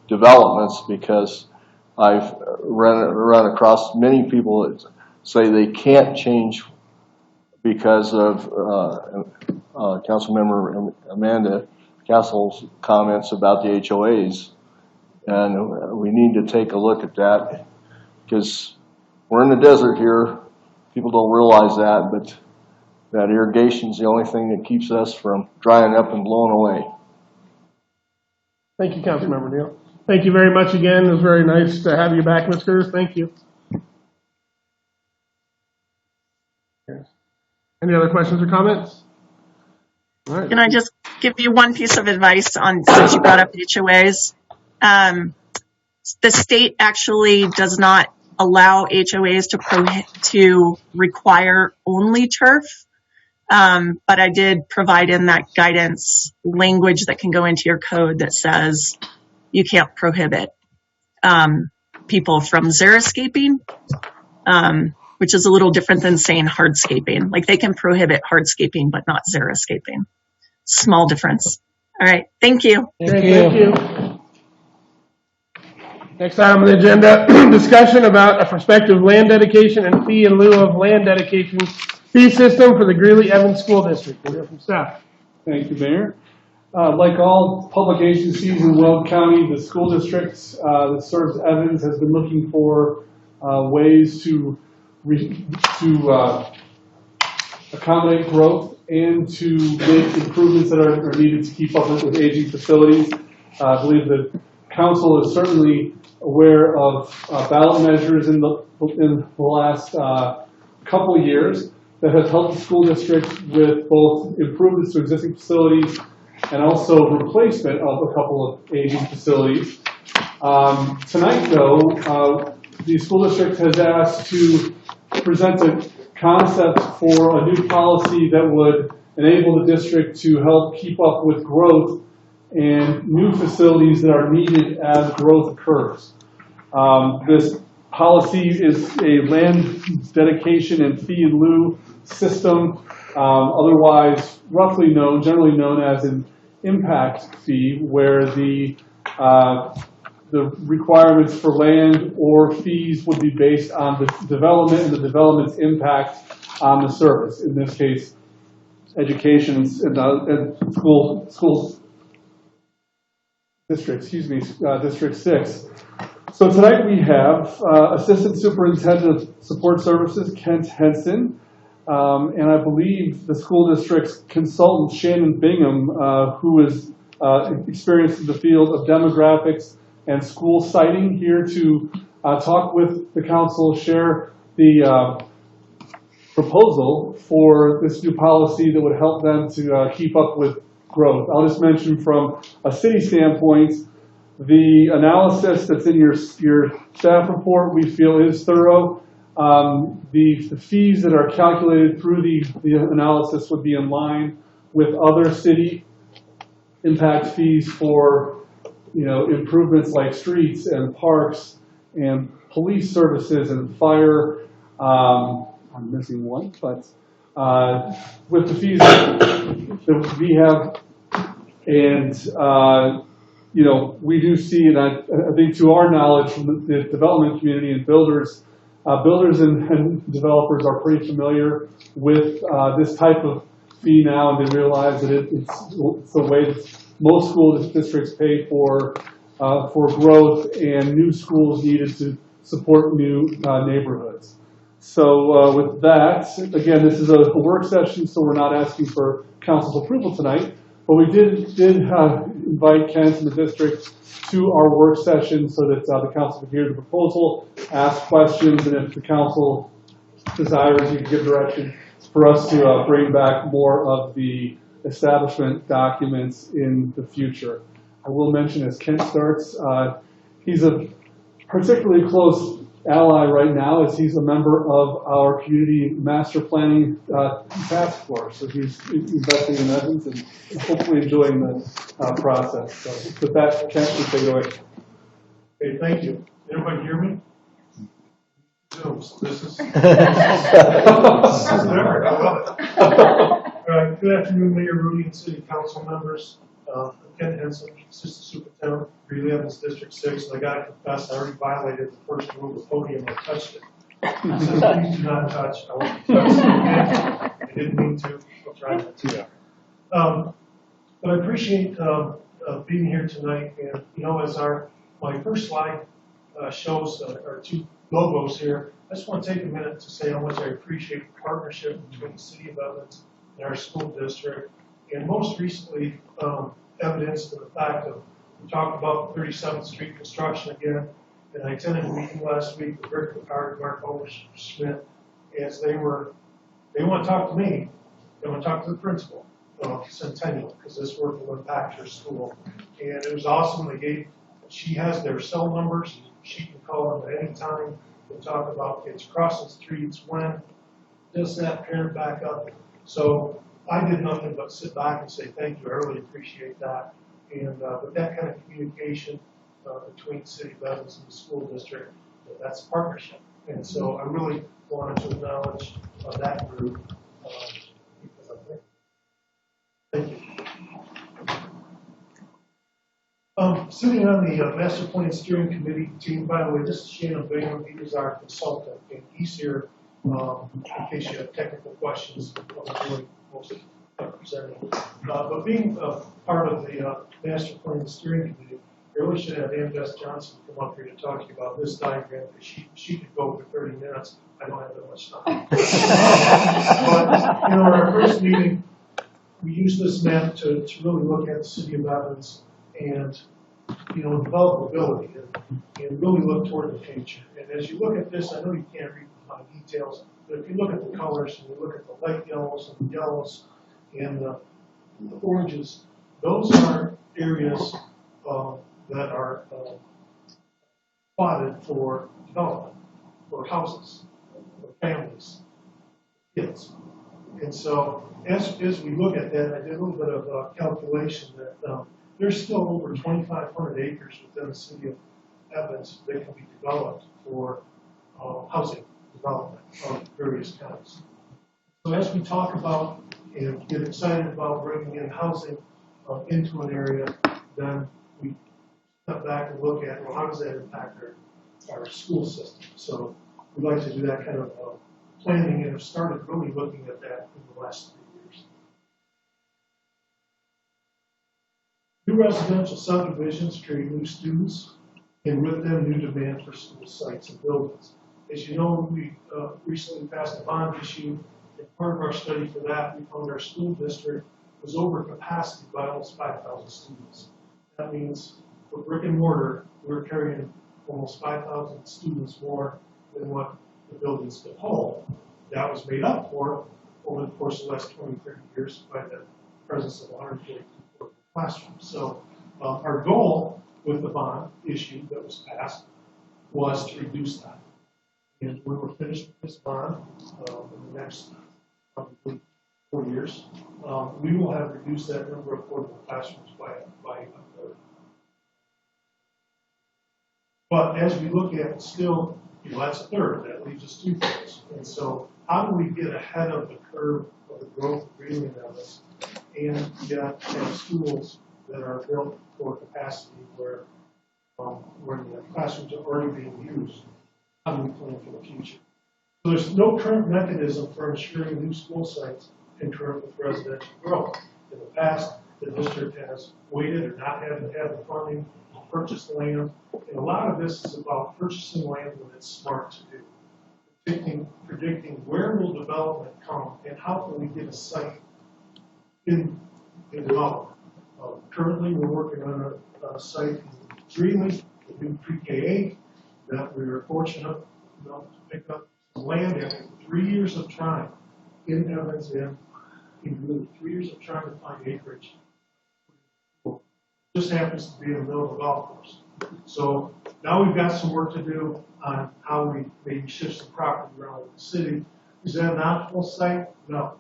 developments, because I've run across many people that say they can't change because of Councilmember Amanda Castle's comments about the HOAs. And we need to take a look at that, because we're in the desert here. People don't realize that, but that irrigation is the only thing that keeps us from drying up and blowing away. Thank you, Councilmember Neal. Thank you very much again. It was very nice to have you back, Ms. Curtis. Thank you. Any other questions or comments? All right. Can I just give you one piece of advice since you brought up HOAs? The state actually does not allow HOAs to require only turf. But I did provide in that guidance language that can go into your code that says you can't prohibit people from xeriscaping, which is a little different than saying hardscaping. Like they can prohibit hardscaping, but not xeriscaping. Small difference. All right. Thank you. Thank Thank you. you. Next item on the agenda, discussion about a prospective land dedication and fee in lieu of land dedication fee system for the Greeley Evans School District. We'll hear from staff. Thank you, Mayor. Like all public agencies in Weld County, the school district that serves Evans has been looking for ways to accommodate growth and to make improvements that are needed to keep up with aging facilities. I believe the council is certainly aware of ballot measures in the last couple of years that have helped the school district with both improvements to existing facilities and also replacement of a couple of aging facilities. Tonight, though, the school district has asked to present a concept for a new policy that would enable the district to help keep up with growth and new facilities that are needed as growth occurs. This policy is a land dedication and fee in lieu system, otherwise roughly known, generally known as an impact fee, where the requirements for land or fees would be based on the development and the development's impact on the service. In this case, education and school district, District 6. So tonight we have Assistant Superintendent of Support Services, Kent Henson, and I believe the school district's consultant, Shannon Bingham, who is experienced in the field of demographics and school siting, here to talk with the council, share the proposal for this new policy that would help them to keep up with growth. I'll just mention from a city standpoint, the analysis that's in your staff report we feel is thorough. The fees that are calculated through the analysis would be in line with other city impact fees for, improvements like streets and parks and police services and fire. I'm missing one, but with the fees that we have, and we do see, and I think to our knowledge from the development community and builders and developers are pretty familiar with this type of fee now, and they realize that it's a way that most school districts pay for growth and new schools needed to support new neighborhoods. So with that, again, this is a work session, so we're not asking for council's approval tonight, but we did invite Kent and the district to our work session so that the council could hear the proposal, ask questions, and if the council desires, you can give direction for us to bring back more of the establishment documents in the future. I will mention as Kent starts, he's a particularly close ally right now as he's a member of our community master planning task force. So he's investing in Evans and hopefully enjoying the process. So with that, Kent, you take it away. Okay, thank you. Everybody hear me? Zoom, so this is good afternoon, Mayor Rudy and City Council members. I'm Ken Henson, Assistant Superintendent, Greeley Evans District 6, and I gotta confess, I already violated the first rule of the podium. I touched it. It says please do not touch. I won't touch it again. I didn't mean to. I'll try not to. But I appreciate being here tonight. And as my first slide shows our two logos here, I just want to take a minute to say how much I appreciate the partnership between the City of Evans and our school district, and most recently evidenced in the fact of we talked about 37th Street construction again, and I attended a meeting last week with Rick Picard and Mark Schmidt, as they want to talk to me, they want to talk to the principal of Centennial, because this work will impact her school. And it was awesome. She has their cell numbers. She can call them at any time. We'll talk about kids crossing streets, when does that parent back up? So I did nothing but sit back and say, thank you, I really appreciate that. And with that kind of communication between the City of Evans and the school district, that's partnership. And so I really wanted to acknowledge that group because I think. Thank you. Sitting on the Master Plan Steering Committee team, by the way, this is Shannon Bingham. He is our consultant, and he's here in case you have technical questions. Really mostly representing. But being part of the Master Plan Steering Committee, I really should have Ann Beth Johnson come up here to talk to you about this diagram, because she could go for 30 minutes. I don't have that much time. But in our first meeting, we used this map to really look at the City of Evans and developability and really look toward the future. And as you look at this, I know you can't read the fine details, but if you look at the colors and you look at the light yellows and the yellows and the oranges, those are areas that are plotted for development, for houses, for families, kids. And so as we look at that, I did a little bit of calculation that there's still over 2,500 acres within the City of Evans that can be developed for housing development of various kinds. So as we talk about and get excited about bringing in housing into an area, then we step back and look at, well, how does that impact our school system? So we'd like to do that kind of planning and have started really looking at that in the last 3 years. New residential subdivisions create new students, and with them, new demand for school sites and buildings. As you know, we recently passed a bond issue, and part of our study for that, we found our school district was over capacity by almost 5,000 students. That means for brick and mortar, we're carrying almost 5,000 students more than what the buildings could hold. That was made up for over the course of the last 20, 30 years by the presence of 142 classrooms. So our goal with the bond issue that was passed was to reduce that. And when we're finished with this bond in the next probably 4 years, we will have reduced that number of portable classrooms by a third. But as we look at still, that's a third. That leaves us 2/3. And so how do we get ahead of the curve of the growth of Greeley and Evans and yet have schools that are built for capacity where the classrooms are already being used? How do we plan for the future? So there's no current mechanism for ensuring new school sites concurrent with residential growth. In the past, the district has waited or not had to have the funding to purchase land. And a lot of this is about purchasing land when it's smart to do. Predicting where will development come and how can we get a site in development. Currently, we're working on a site in Greeley, the new pre-K-8, that we were fortunate enough to pick up some land after 3 years of trying in Evans and in Greeley. 3 years of trying to find acreage. Just happens to be in the middle of a golf course. So now we've got some work to do on how we maybe shift some property around the city. Is that an optimal site? No.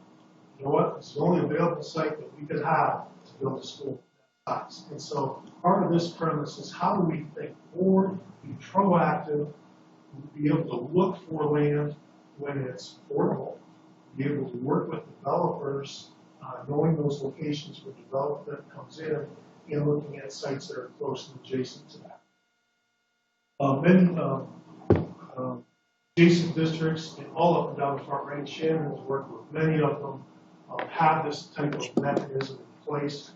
You know what? It's the only available site that we could have to build a school that size. And so part of this premise is how do we think forward, be proactive, be able to look for land when it's affordable, be able to work with developers, knowing those locations where development comes in, and looking at sites that are close and adjacent to that. Many adjacent districts and all up and down the Front Range, Shannon has worked with many of them, have this type of mechanism in place,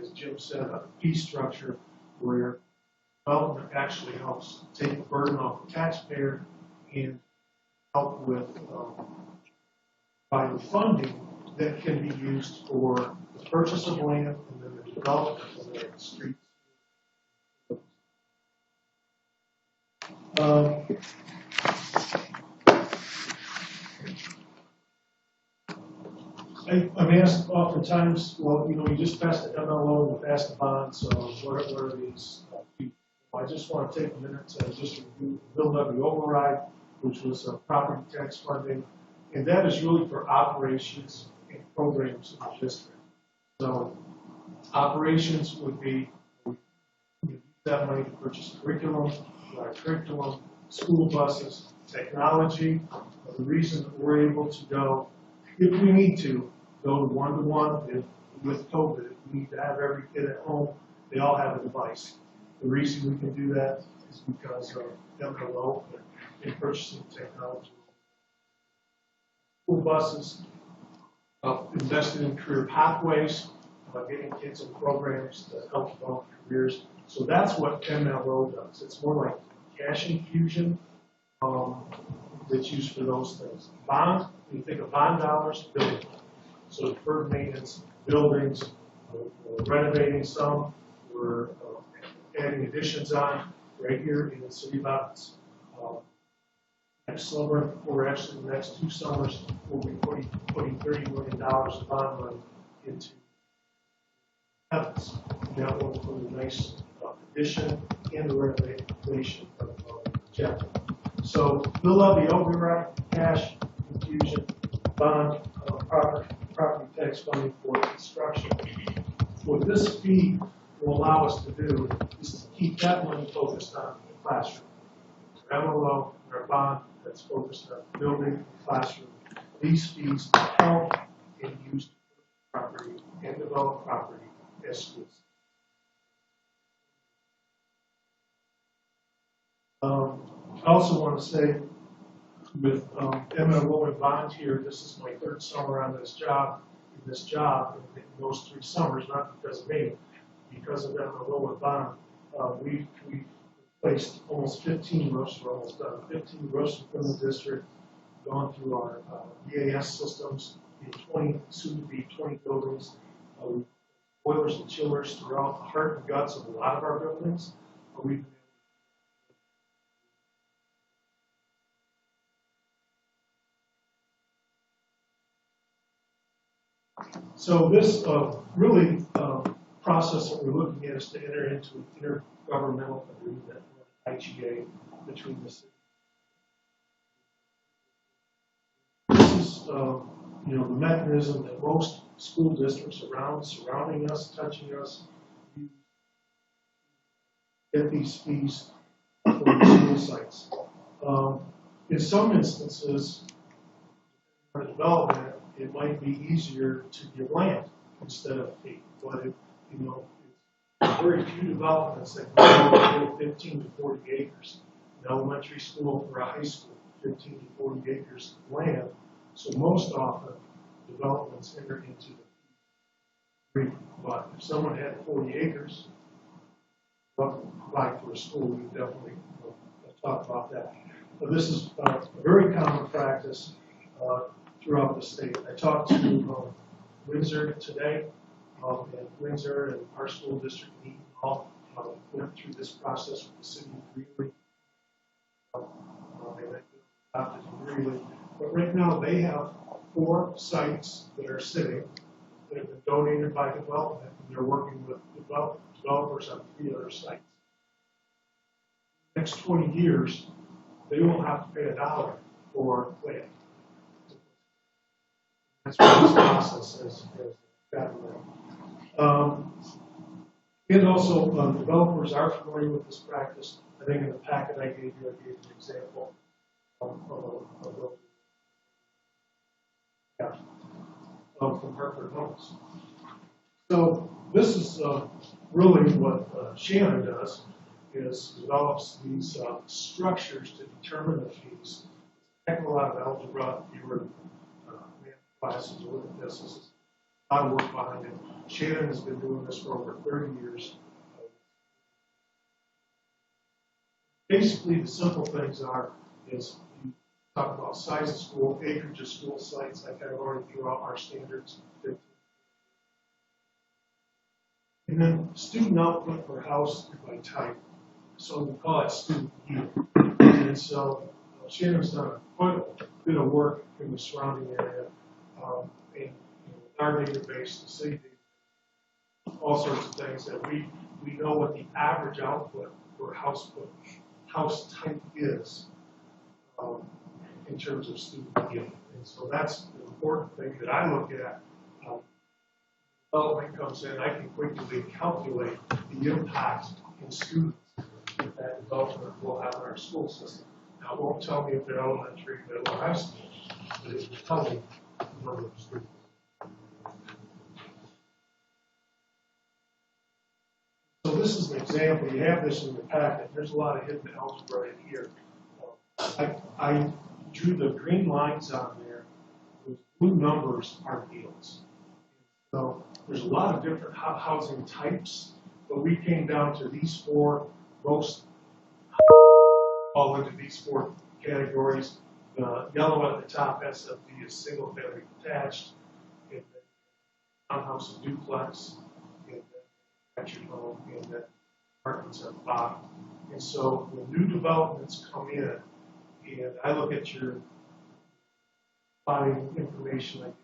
as Jim said, a fee structure where development actually helps take the burden off the taxpayer and help with providing funding that can be used for the purchase of land and then the development of the streets. I'm asked oftentimes, well, you just passed the MLO and you passed the bond, so what are these I just want to take a minute to just review the mill levy override, which was property tax funding, and that is really for operations and programs in the district. So operations would be, we use that money to purchase curriculum, school buses, technology. The reason that we're able to go, if we need to, go to one-to-one with COVID, if we need to have every kid at home, they all have a device. The reason we can do that is because of MLO and purchasing technology. School buses, invested in career pathways, getting kids in programs to help develop careers. So that's what MLO does. It's more like cash infusion that's used for those things. Bond, when you think of bond dollars, building. So deferred maintenance, buildings, we're renovating some, we're adding additions on right here in the city of Evans. Next summer, or actually the next 2 summers, we'll be putting $30 million of bond money into Evans. That will include a nice addition and the renovation of the chapel. So bill levy override, cash infusion, bond, property tax funding for construction. What this fee will allow us to do is to keep that money focused on the classroom. Our MLO, our bond that's focused on building the classroom. These fees help and use property and develop property as schools. I also want to say with MLO and bond here, this is my 3rd summer on this job. In those 3 summers, not because of me, because of MLO and bond, we've replaced almost 15 roofs. We're almost done 15 roofs within the district, gone through our EAS systems in 20, soon to be 20 buildings. Boilers and chillers throughout the heart and guts of a lot of our buildings. We've So this really process that we're looking at is to enter into an intergovernmental agreement with IGA between the cities. This is the mechanism that most school districts surrounding us, touching us, use to get these fees for the school sites. In some instances, for development, it might be easier to give land instead of fee. But it's very few developments that can go 15 to 40 acres. An elementary school or a high school, 15 to 40 acres of land. So most often, developments enter into the fee. But if someone had 40 acres, provide for a school, we definitely talk about that. But this is a very common practice throughout the state. I talked to Windsor today, and Windsor and our school district all went through this process with the city of Greeley. They adopted Greeley. But right now they have 4 sites that are sitting that have been donated by development, and they're working with developers on 3 other sites. Next 20 years, they won't have to pay $1 for land. That's what this process has gotten there. And also, developers are familiar with this practice. I think in the packet I gave you an example from Hartford Homes. So this is really what Shannon does, is develops these structures to determine the fees. A heck of a lot of algebra. You were classes to look at this. This is a lot of work behind it. Shannon has been doing this for over 30 years. Basically, the simple things is you talk about size of school, acreage of school sites. I kind of already threw out our standards. And then student output per house by type. So we call it student yield. And so Shannon's done quite a bit of work in the surrounding area. And our database, the city database, all sorts of things that we know what the average output per what house type is in terms of student yield. And so that's the important thing that I look at. Development comes in, I can quickly calculate the impact in students that that development will have in our school system. Now, it won't tell me if they're elementary, middle, or high school, but it will tell me the number of students. So this is an example. You have this in your packet. There's a lot of hidden algebra in here. I drew the green lines on there. Those blue numbers are yields. So there's a lot of different housing types, but we came down to these four. Most fall into these four categories. The yellow at the top, SFD, is single family detached, and then townhouse and duplex, and then manufactured home, and then apartments at the bottom. And so when new developments come in, and I look at your buying information, like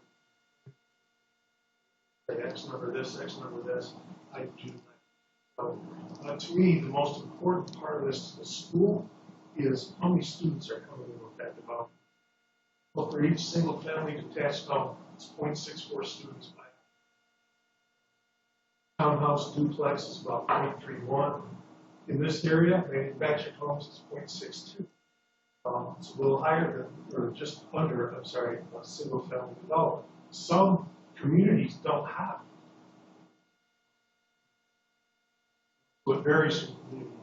X number this, X number this, I do that. To me, the most important part of this to the school is how many students are coming in with that development. Well, for each single family detached home, it's 0.64 students by townhouse duplex is about 0.31. In this area, manufactured homes is 0.62. It's a little higher than, or just under, a single family development. Some communities don't have it. So it varies from community.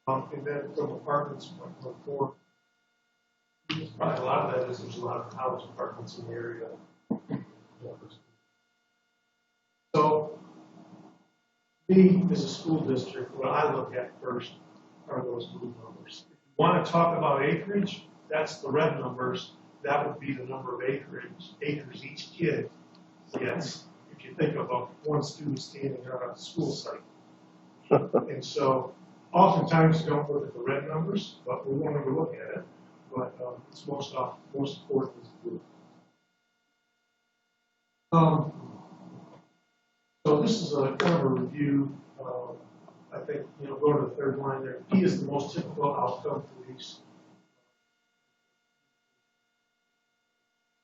And then from apartments, 0.14. Probably a lot of that is there's a lot of college apartments in the area. So, me as a school district, what I look at first are those blue numbers. If you want to talk about acreage, that's the red numbers. That would be the number of acres each kid gets. If you think about one student standing on a school site. And so, oftentimes you don't look at the red numbers, but we want to look at it. But it's most important is blue. So this is a kind of a review. I think, go to the third line there. P is the most typical outcome for these.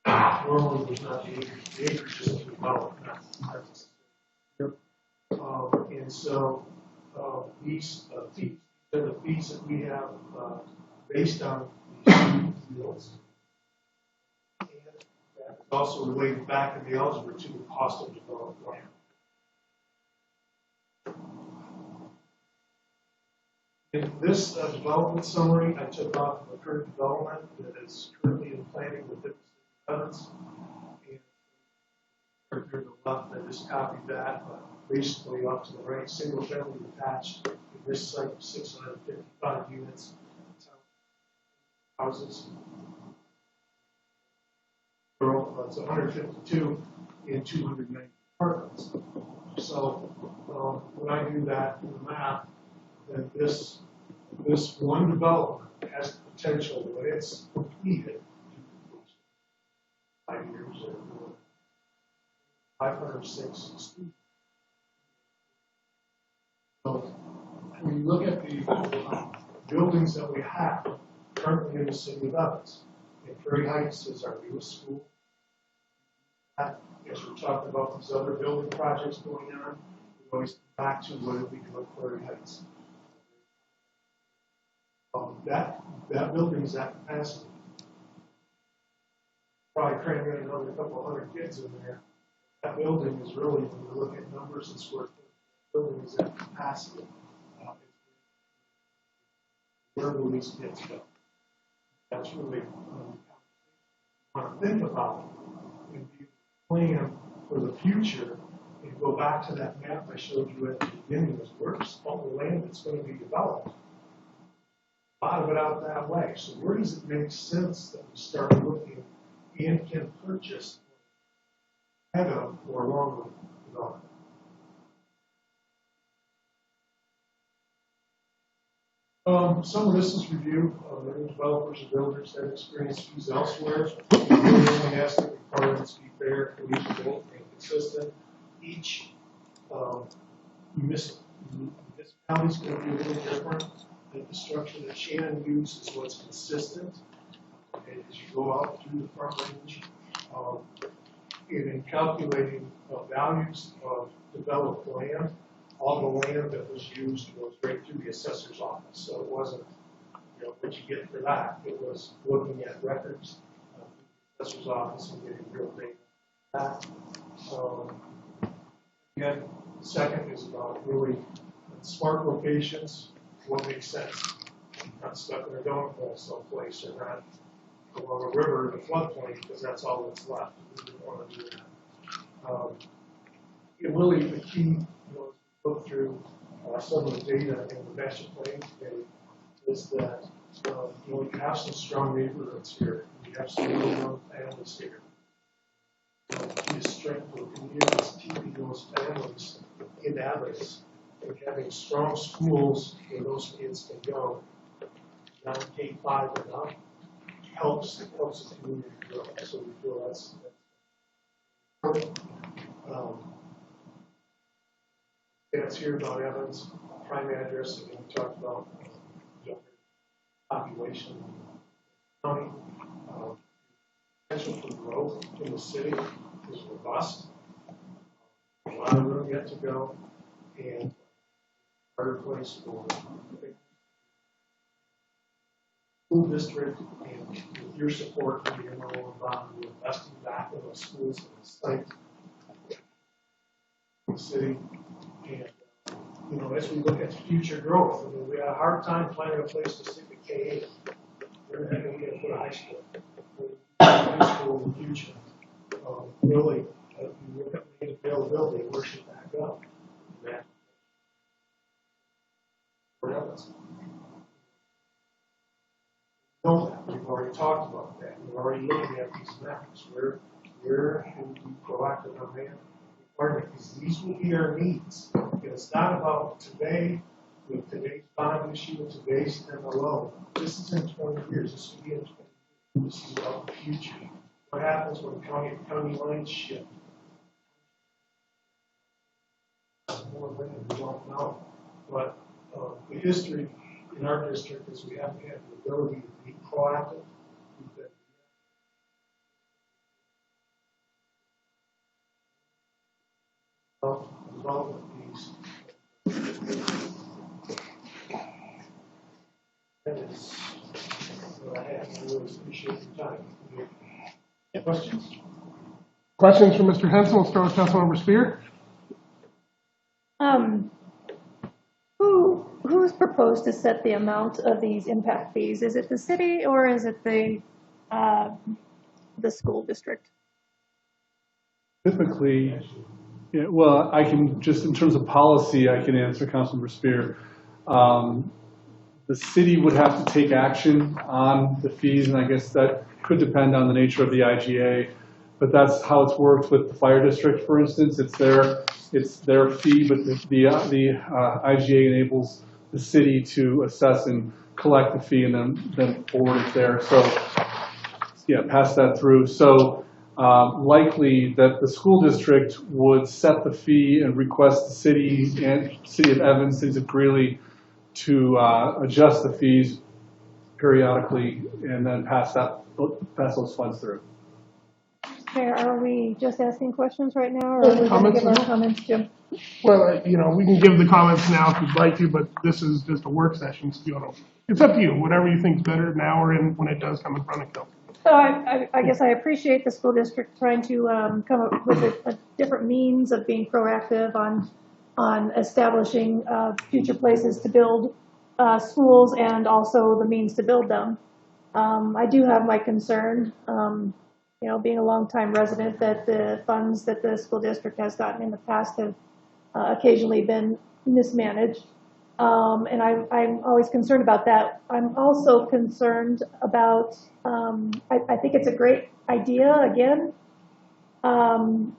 Normally there's not the acreage. The acreage is developed, not and so these fees are the fees that we have based on these yields. And that is also related back in the algebra to the cost of developed land. In this development summary, I took off the current development that is currently in planning within the city limits. And here to the left, I just copied that, basically up to the right, single family detached. In this site, 655 units, houses. It's 152 in 290 apartments. So when I do that in the math, then this one development has the potential when it's completed to 5 years or 506 students. So when you look at the buildings that we have currently in the city of Evans, and Prairie Heights is our newest school. As we're talking about these other building projects going on, we always come back to what did we do at Prairie Heights. That building is at capacity. Probably cramming in another couple hundred kids in there. That building is really, when you look at numbers and square feet, the building is at capacity. Where will these kids go? That's really want to think about it and be plan for the future and go back to that map I showed you at the beginning. Is where's all the land that's going to be developed? A lot of it out that way. So where does it make sense that we start looking and can purchase ahead of or along with development? Some of this is review of the developers and builders that experience fees elsewhere. The only has to requirements be fair, collegial, and consistent. Each municipality municipality's gonna be a little different. The structure that Shannon used is what's consistent. And as you go out through the front range, and in calculating values of developed land, all the land that was used was right through the assessor's office. So it wasn't, what you get for that. It was looking at records, assessor's office and getting real data. Again, second is about really smart locations, what makes sense. Not stuck in a donut hole someplace or not along a river in a floodplain because that's all that's left. We didn't want to do that. And really the key, look through some of the data in the master plan today is that you have some strong neighborhoods here. You have some really young families here. The strength of the community is keeping those families in Evans and having strong schools where those kids can go. Not K-5 and up helps the community grow. So we feel that's it's here about Evans, prime address, and we talked about population county. Potential for growth in the city is robust. A lot of room yet to go, and a better place for the school district, and with your support, we are investing back in the schools and the site, the city, and as we look at future growth, we had a hard time finding a place to stick a K-8. We're not going to get a put a high school. High school in the future. Really, you look at the availability, where should that go? That, know that. We've already talked about that. We're already looking at these maps. Where can we be proactive on that? Because these will be our needs. It's not about today, with today's bond issue, with today's MLO. This is in 20 years. This will be in 20 years. This is about the future. What happens when county lines shift? More land, we don't know. But the history in our district is we haven't had the ability to be proactive. Development piece. That is what I have. I really appreciate your time. Questions? Questions for Mr. Henson? We'll start with Councilmember Spear. Who's proposed to set the amount of these impact fees? Is it the city or is it the school district? Typically, yeah, well, I can just in terms of policy, I can answer Councilmember Spear. The city would have to take action on the fees, and I guess that could depend on the nature of the IGA. But that's how it's worked with the fire district, for instance. It's their fee, but the IGA enables the city to assess and collect the fee and then forward it there. So, yeah, pass that through. So likely that the school district would set the fee and request the city and City of Evans, Cities of Greeley, to adjust the fees periodically and then pass those funds through. Mayor, are we just asking questions right now, or are we going to give our comments, Jim? Well, we can give the comments now if you'd like to, but this is just a work session. So it's up to you. Whatever you think is better now or when it does come in front of you. So I guess I appreciate the school district trying to come up with a different means of being proactive on establishing future places to build schools and also the means to build them. I do have my concern, being a longtime resident, that the funds that the school district has gotten in the past have occasionally been mismanaged. And I'm always concerned about that. I'm also concerned about, I think it's a great idea, again.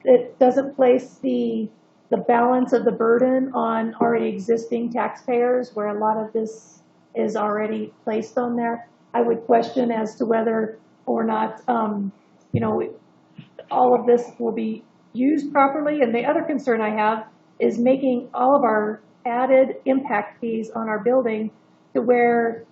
It doesn't place the balance of the burden on already existing taxpayers, where a lot of this is already placed on there. I would question as to whether or not, all of this will be used properly. And the other concern I have is making all of our added impact fees on our building to where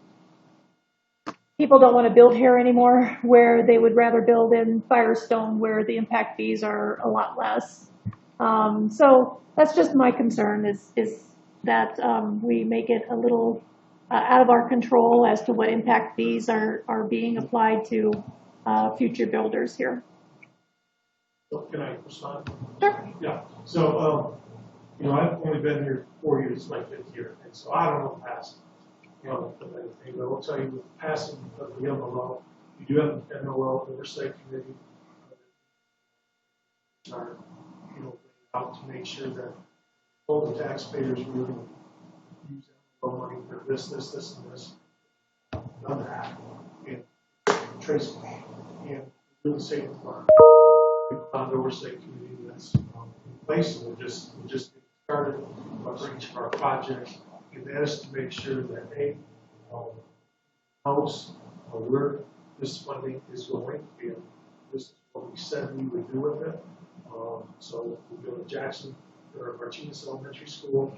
people don't want to build here anymore, where they would rather build in Firestone, where the impact fees are a lot less. So that's just my concern is that we make it a little out of our control as to what impact fees are being applied to future builders here. So can I respond? Sure. Yeah, so, I've only been here 4 years, it's my 5th year, and so I don't know past, of anything, but I will tell you with the passing of the MLO, you do have an MLO oversight committee. Are, out to make sure that all the taxpayers really use MLO money for this, and this, done that, and trace and real estate farm. Bond oversight committee that's in place, and we're just getting started for each of our projects, and that is to make sure that knows where this funding is going, and this is what we said we would do with it. So we go to Jackson or Martinez Elementary School,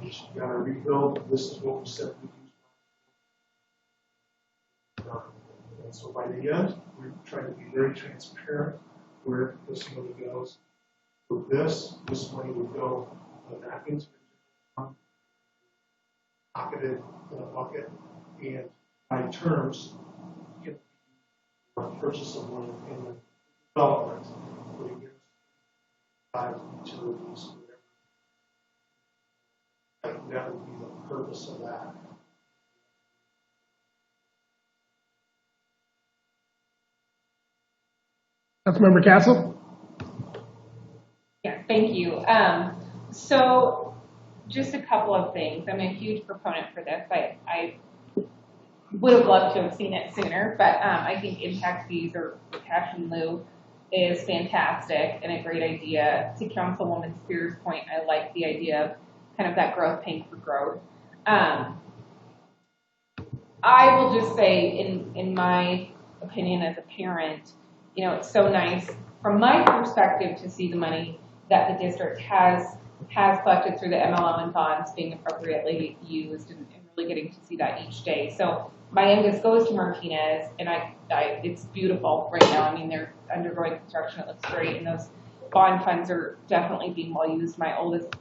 which we got to rebuild. This is what we said we used. And so by the end, we're trying to be very transparent where this money goes. With this money would go back into pocketed in a bucket, and by terms, you can purchase of land in the development, putting in 5 utilities, whatever. That would be the purpose of that. Councilmember Castle? Yeah, thank you. So just a couple of things. I'm a huge proponent for this. I would have loved to have seen it sooner, but I think impact fees or cash in lieu is fantastic and a great idea. To Councilwoman Spears' point, I like the idea of kind of that growth paying for growth. I will just say, in my opinion as a parent, it's so nice from my perspective to see the money that the district has collected through the MLM and bonds being appropriately used and really getting to see that each day. So my youngest goes to Martinez, and it's beautiful right now. I mean, they're undergoing construction. It looks great, and those bond funds are definitely being well used. My oldest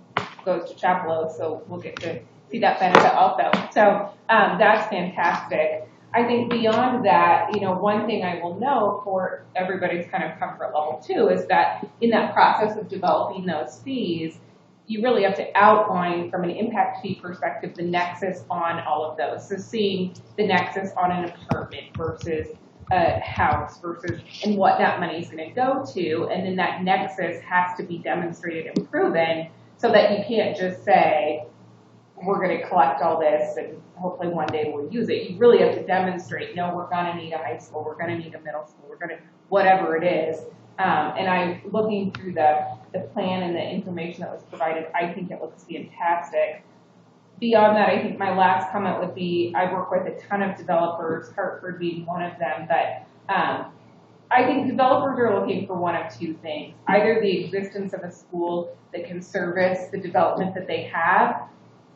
goes to Chapelo, so we'll get to see that benefit also. So that's fantastic. I think beyond that, one thing I will know for everybody's kind of comfort level too is that in that process of developing those fees, you really have to outline from an impact fee perspective the nexus on all of those. So seeing the nexus on an apartment versus a house versus and what that money is going to go to, and then that nexus has to be demonstrated and proven so that you can't just say, we're going to collect all this and hopefully one day we'll use it. You really have to demonstrate, no, we're going to need a high school, we're going to need a middle school, we're going to, whatever it is. And I'm looking through the plan and the information that was provided, I think it looks fantastic. Beyond that, I think my last comment would be, I work with a ton of developers, Hartford being one of them, but I think developers are looking for one of two things. Either the existence of a school that can service the development that they have,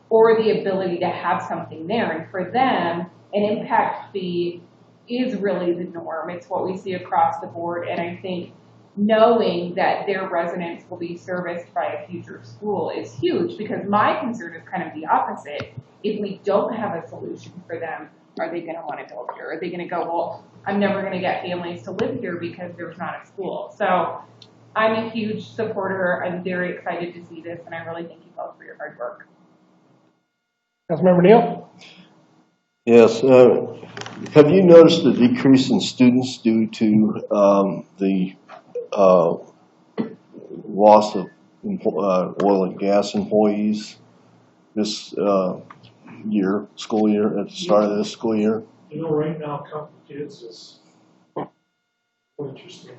or the ability to have something there. And for them, an impact fee is really the norm. It's what we see across the board. And I think knowing that their residents will be serviced by a future school is huge, because my concern is kind of the opposite. If we don't have a solution for them, are they going to want to build here? Are they going to go, well, I'm never going to get families to live here because there's not a school? So I'm a huge supporter. I'm very excited to see this, and I really thank you both for your hard work. Councilmember Neal? Yes. Have you noticed the decrease in students due to the loss of oil and gas employees this school year, at the start of this school year? Right now, counting kids is interesting.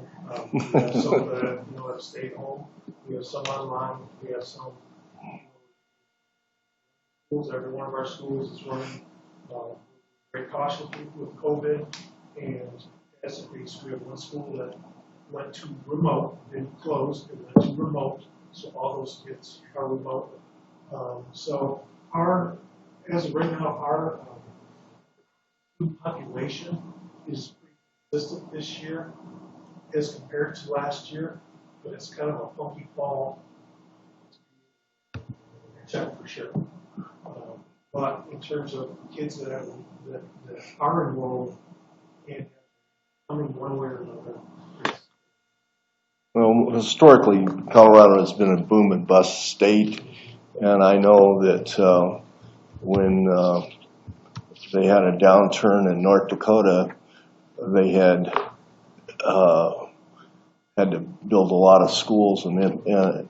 We have some that have stayed home. We have some online. We have some schools. Every one of our schools is running very cautiously with COVID, and as it reads, we have one school that went to remote, didn't close, it went to remote, so all those kids are remote. So as of right now, our food population is pretty consistent this year as compared to last year, but it's kind of a funky fall. Check for sure. But in terms of kids that are enrolled and coming one way or another, Well, historically, Colorado has been a boom and bust state, and I know that when they had a downturn in North Dakota, they had to build a lot of schools and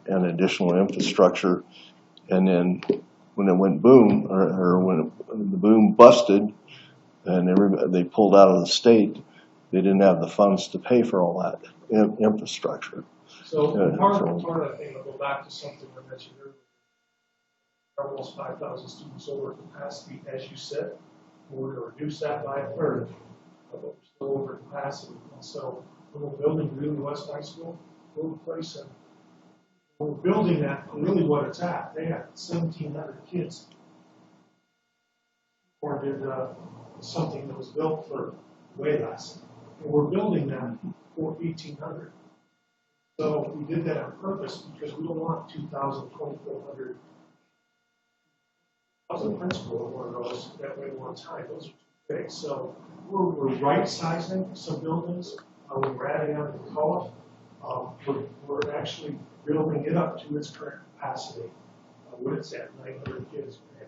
additional infrastructure, and then when it went boom, or when the boom busted, and they pulled out of the state, they didn't have the funds to pay for all that infrastructure. So part of that thing, I'll go back to something I mentioned earlier. Almost 5,000 students over capacity, as you said. We're going to reduce that by a third, but we're still over capacity. And so when we're building Greeley West High School, we'll replace them. When we're building that, really what it's at, they had 1,700 kids. Or did something that was built for way less. And we're building that for 1,800. So we did that on purpose because we don't want 2,000, 2,400 as a principal of one of those that way one time. Those are too big. So we're right sizing some buildings. We're adding on to COA. We're actually building it up to its current capacity. When it's at 900 kids, we're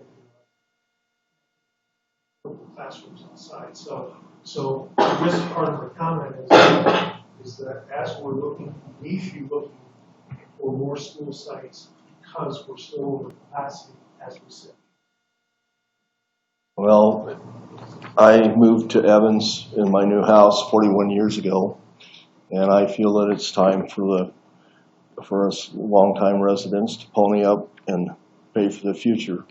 having classrooms inside. So this part of the comment is that as we're looking, we need to be looking for more school sites because we're still over capacity as we sit. Well, I moved to Evans in my new house 41 years ago, and I feel that it's time for us longtime residents to pony up and pay for the future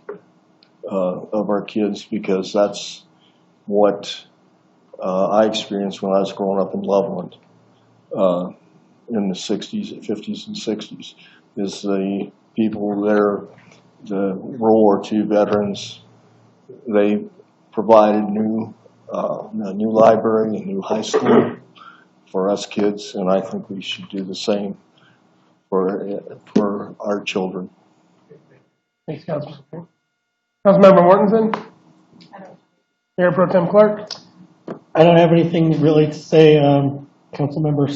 of our kids, because that's what I experienced when I was growing up in Loveland in the 60s, 50s, and 60s. Is the people there, the World War II veterans, they provided a new library, a new high school for us kids, and I think we should do the same for our children. Thanks, Councilman. Councilmember Mortensen? Mayor Pro Tem Clark? I don't have anything really to say. Councilmember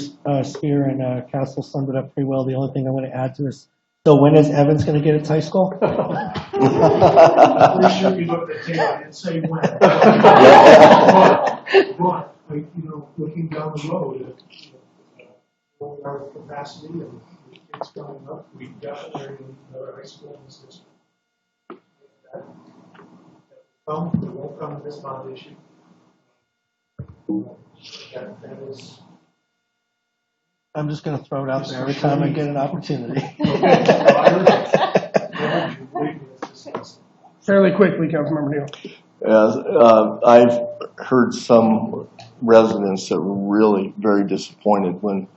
Spear and Castle summed it up pretty well. The only thing I want to add to is, so when is Evans going to get its high school? Pretty sure we looked at the table and say when. But looking down the road, our capacity and it's going up, we've got another high school in this district. That won't come to this bond issue. That is. I'm just going to throw it out there every time I get an opportunity. Fairly quickly, Councilmember Neal. I've heard some residents that were really very disappointed when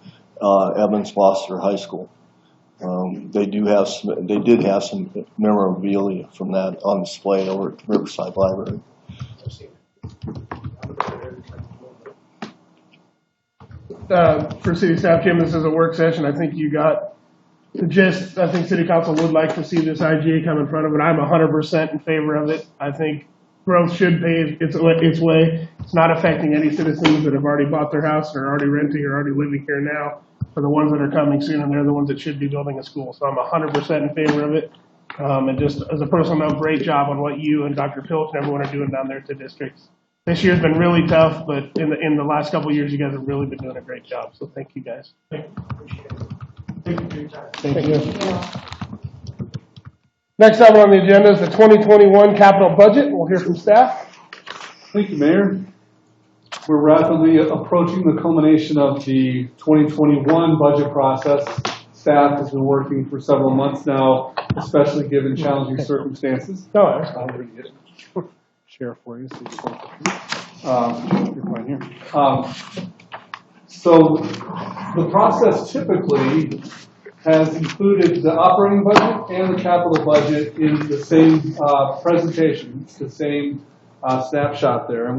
Evans lost their high school. They did have some memorabilia from that on display over at Riverside Library. For city staff, Jim, this is a work session. I think you got the gist. I think city council would like to see this IGA come in front of it. I'm 100% in favor of it. I think growth should pay its way. It's not affecting any citizens that have already bought their house or are already renting or already living here now. For the ones that are coming soon, and they're the ones that should be building a school. So I'm 100% in favor of it. And just as a personal note, great job on what you and Dr. Pilch and everyone are doing down there at the districts. This year's been really tough, but in the last couple of years, you guys have really been doing a great job. So thank you guys. Thank you. Appreciate it. Thank you for your time. Thank you. Next item on the agenda is the 2021 capital budget. We'll hear from staff. Thank you, Mayor. We're rapidly approaching the culmination of the 2021 budget process. Staff has been working for several months now, especially given challenging circumstances. No, I'm going to get share for you. You're fine here. So the process typically has included the operating budget and the capital budget in the same presentation. It's the same snapshot there. And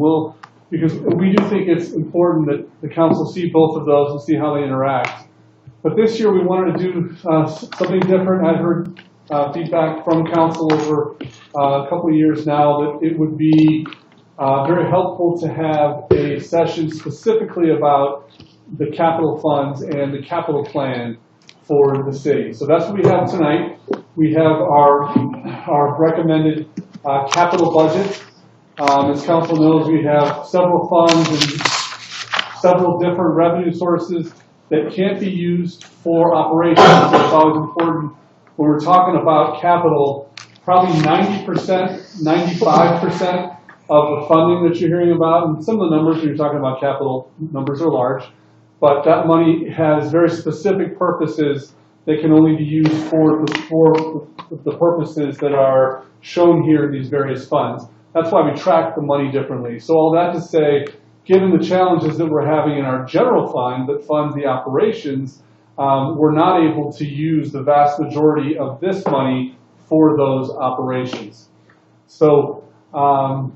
because we do think it's important that the council see both of those and see how they interact. But this year we wanted to do something different. I heard feedback from council over a couple of years now that it would be very helpful to have a session specifically about the capital funds and the capital plan for the city. So that's what we have tonight. We have our recommended capital budget. As council knows, we have several funds and several different revenue sources that can't be used for operations. So it's always important when we're talking about capital, probably 90%, 95% of the funding that you're hearing about, and some of the numbers when you're talking about capital, numbers are large, but that money has very specific purposes that can only be used for the purposes that are shown here in these various funds. That's why we track the money differently. So all that to say, given the challenges that we're having in our general fund that funds the operations, we're not able to use the vast majority of this money for those operations. So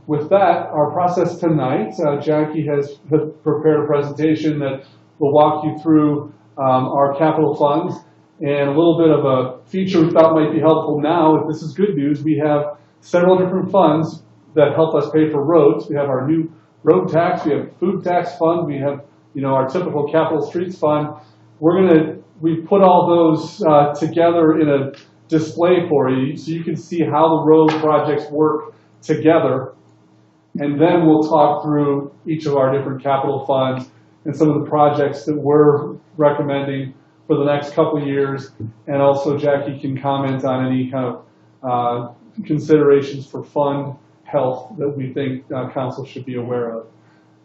with that, our process tonight, Jackie has prepared a presentation that will walk you through our capital funds and a little bit of a feature we thought might be helpful now. If this is good news, we have several different funds that help us pay for roads. We have our new road tax, we have food tax fund, we have our typical capital streets fund. We put all those together in a display for you so you can see how the road projects work together. And then we'll talk through each of our different capital funds and some of the projects that we're recommending for the next couple of years. And also Jackie can comment on any kind of considerations for fund health that we think council should be aware of.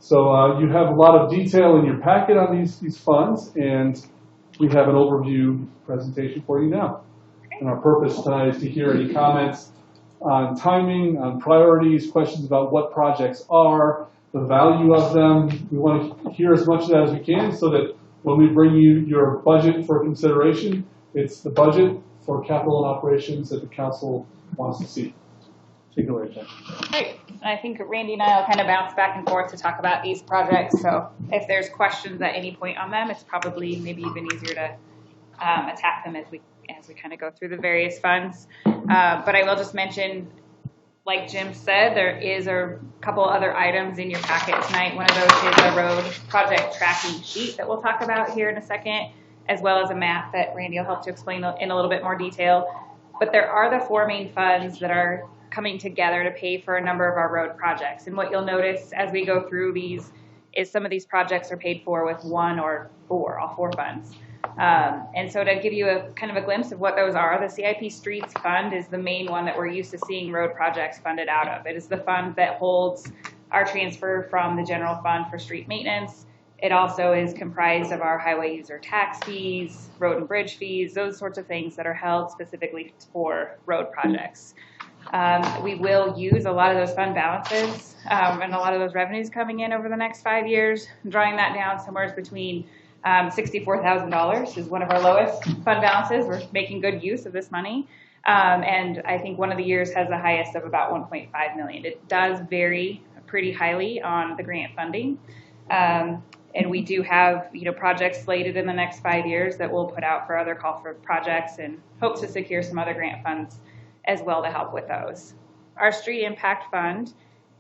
So you have a lot of detail in your packet on these funds, and we have an overview presentation for you now. And our purpose tonight is to hear any comments on timing, on priorities, questions about what projects are, the value of them. We want to hear as much of that as we can so that when we bring you your budget for consideration, it's the budget for capital and operations that the council wants to see. Take it away, Jen. Great. And I think Randy and I will kind of bounce back and forth to talk about these projects. So if there's questions at any point on them, it's probably maybe even easier to attack them as we kind of go through the various funds. But I will just mention, like Jim said, there is a couple other items in your packet tonight. One of those is a road project tracking sheet that we'll talk about here in a second, as well as a map that Randy will help to explain in a little bit more detail. But there are the four main funds that are coming together to pay for a number of our road projects. And what you'll notice as we go through these is some of these projects are paid for with one or all four funds. And so to give you a kind of a glimpse of what those are, the CIP Streets Fund is the main one that we're used to seeing road projects funded out of. It is the fund that holds our transfer from the general fund for street maintenance. It also is comprised of our highway user tax fees, road and bridge fees, those sorts of things that are held specifically for road projects. We will use a lot of those fund balances and a lot of those revenues coming in over the next 5 years, drawing that down somewhere between $64,000 is one of our lowest fund balances. We're making good use of this money. And I think one of the years has the highest of about 1.5 million. It does vary pretty highly on the grant funding. And we do have, projects slated in the next 5 years that we'll put out for other call for projects and hope to secure some other grant funds as well to help with those. Our Street Impact Fund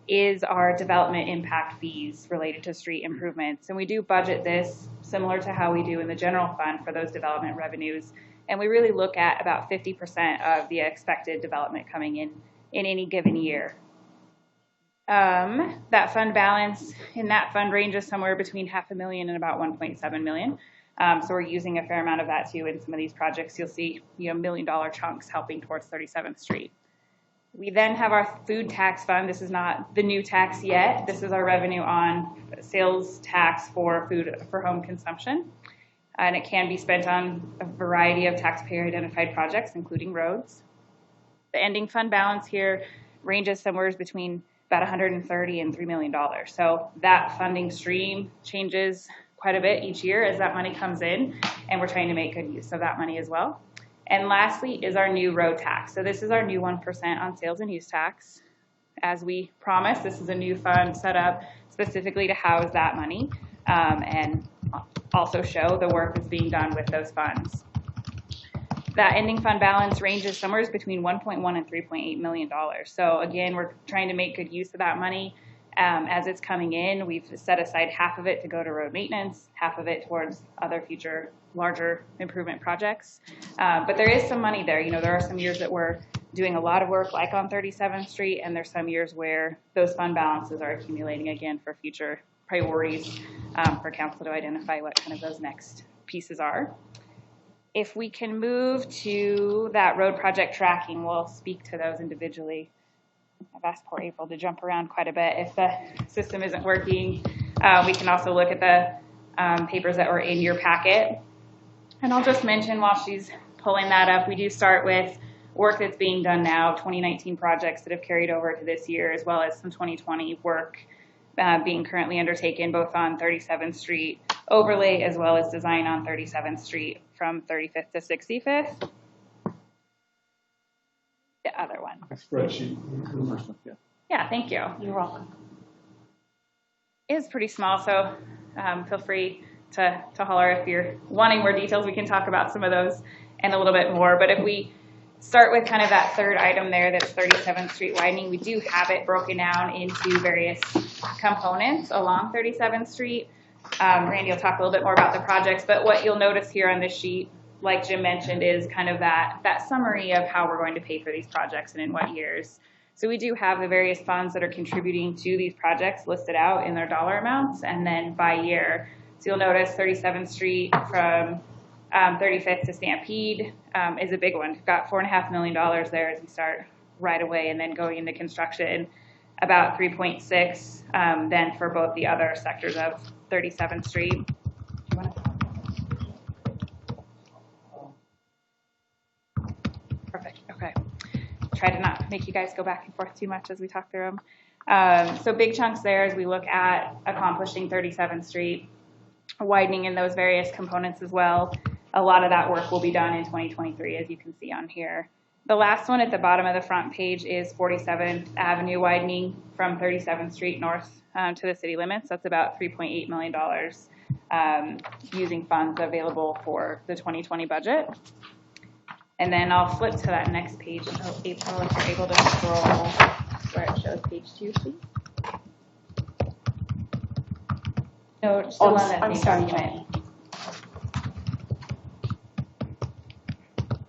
is our development impact fees related to street improvements. And we do budget this similar to how we do in the general fund for those development revenues. And we really look at about 50% of the expected development coming in any given year. That fund balance in that fund ranges somewhere between $500,000 and about 1.7 million. So we're using a fair amount of that too in some of these projects. You'll see, $1 million chunks helping towards 37th Street. We then have our food tax fund. This is not the new tax yet. This is our revenue on sales tax for food for home consumption. And it can be spent on a variety of taxpayer identified projects, including roads. The ending fund balance here ranges somewhere between about $130 and $3 million. So that funding stream changes quite a bit each year as that money comes in, and we're trying to make good use of that money as well. And lastly is our new road tax. So this is our new 1% on sales and use tax. As we promised, this is a new fund set up specifically to house that money and also show the work that's being done with those funds. That ending fund balance ranges somewhere between $1.1 and $3.8 million. So again, we're trying to make good use of that money. As it's coming in, we've set aside half of it to go to road maintenance, half of it towards other future larger improvement projects. But there is some money there. You know, there are some years that we're doing a lot of work, like on 37th Street, and there's some years where those fund balances are accumulating again for future priorities for council to identify what kind of those next pieces are. If we can move to that road project tracking, we'll speak to those individually. I've asked poor April to jump around quite a bit. If the system isn't working, we can also look at the papers that were in your packet. And I'll just mention while she's pulling that up, we do start with work that's being done now, 2019 projects that have carried over to this year, as well as some 2020 work being currently undertaken both on 37th Street overlay as well as design on 37th Street from 35th to 65th. The other one. Spreadsheet. Yeah, thank you. You're welcome. It is pretty small, so feel free to holler if you're wanting more details. We can talk about some of those and a little bit more. But if we start with kind of that third item there, that's 37th Street widening, we do have it broken down into various components along 37th Street. Randy will talk a little bit more about the projects, but what you'll notice here on this sheet, like Jim mentioned, is kind of that summary of how we're going to pay for these projects and in what years. So we do have the various funds that are contributing to these projects listed out in their dollar amounts and then by year. So you'll notice 37th Street from 35th to Stampede is a big one. We've got $4.5 million there as we start right away, and then going into construction about 3.6 then for both the other sectors of 37th Street. Perfect. Okay. Try to not make you guys go back and forth too much as we talk through them. So big chunks there as we look at accomplishing 37th Street, widening in those various components as well. A lot of that work will be done in 2023, as you can see on here. The last one at the bottom of the front page is 47th Avenue widening from 37th Street north to the city limits. That's about $3.8 million using funds available for the 2020 budget. And then I'll flip to that next page. Oh, April, if you're able to scroll where it shows page 2, please. No, still on that same document.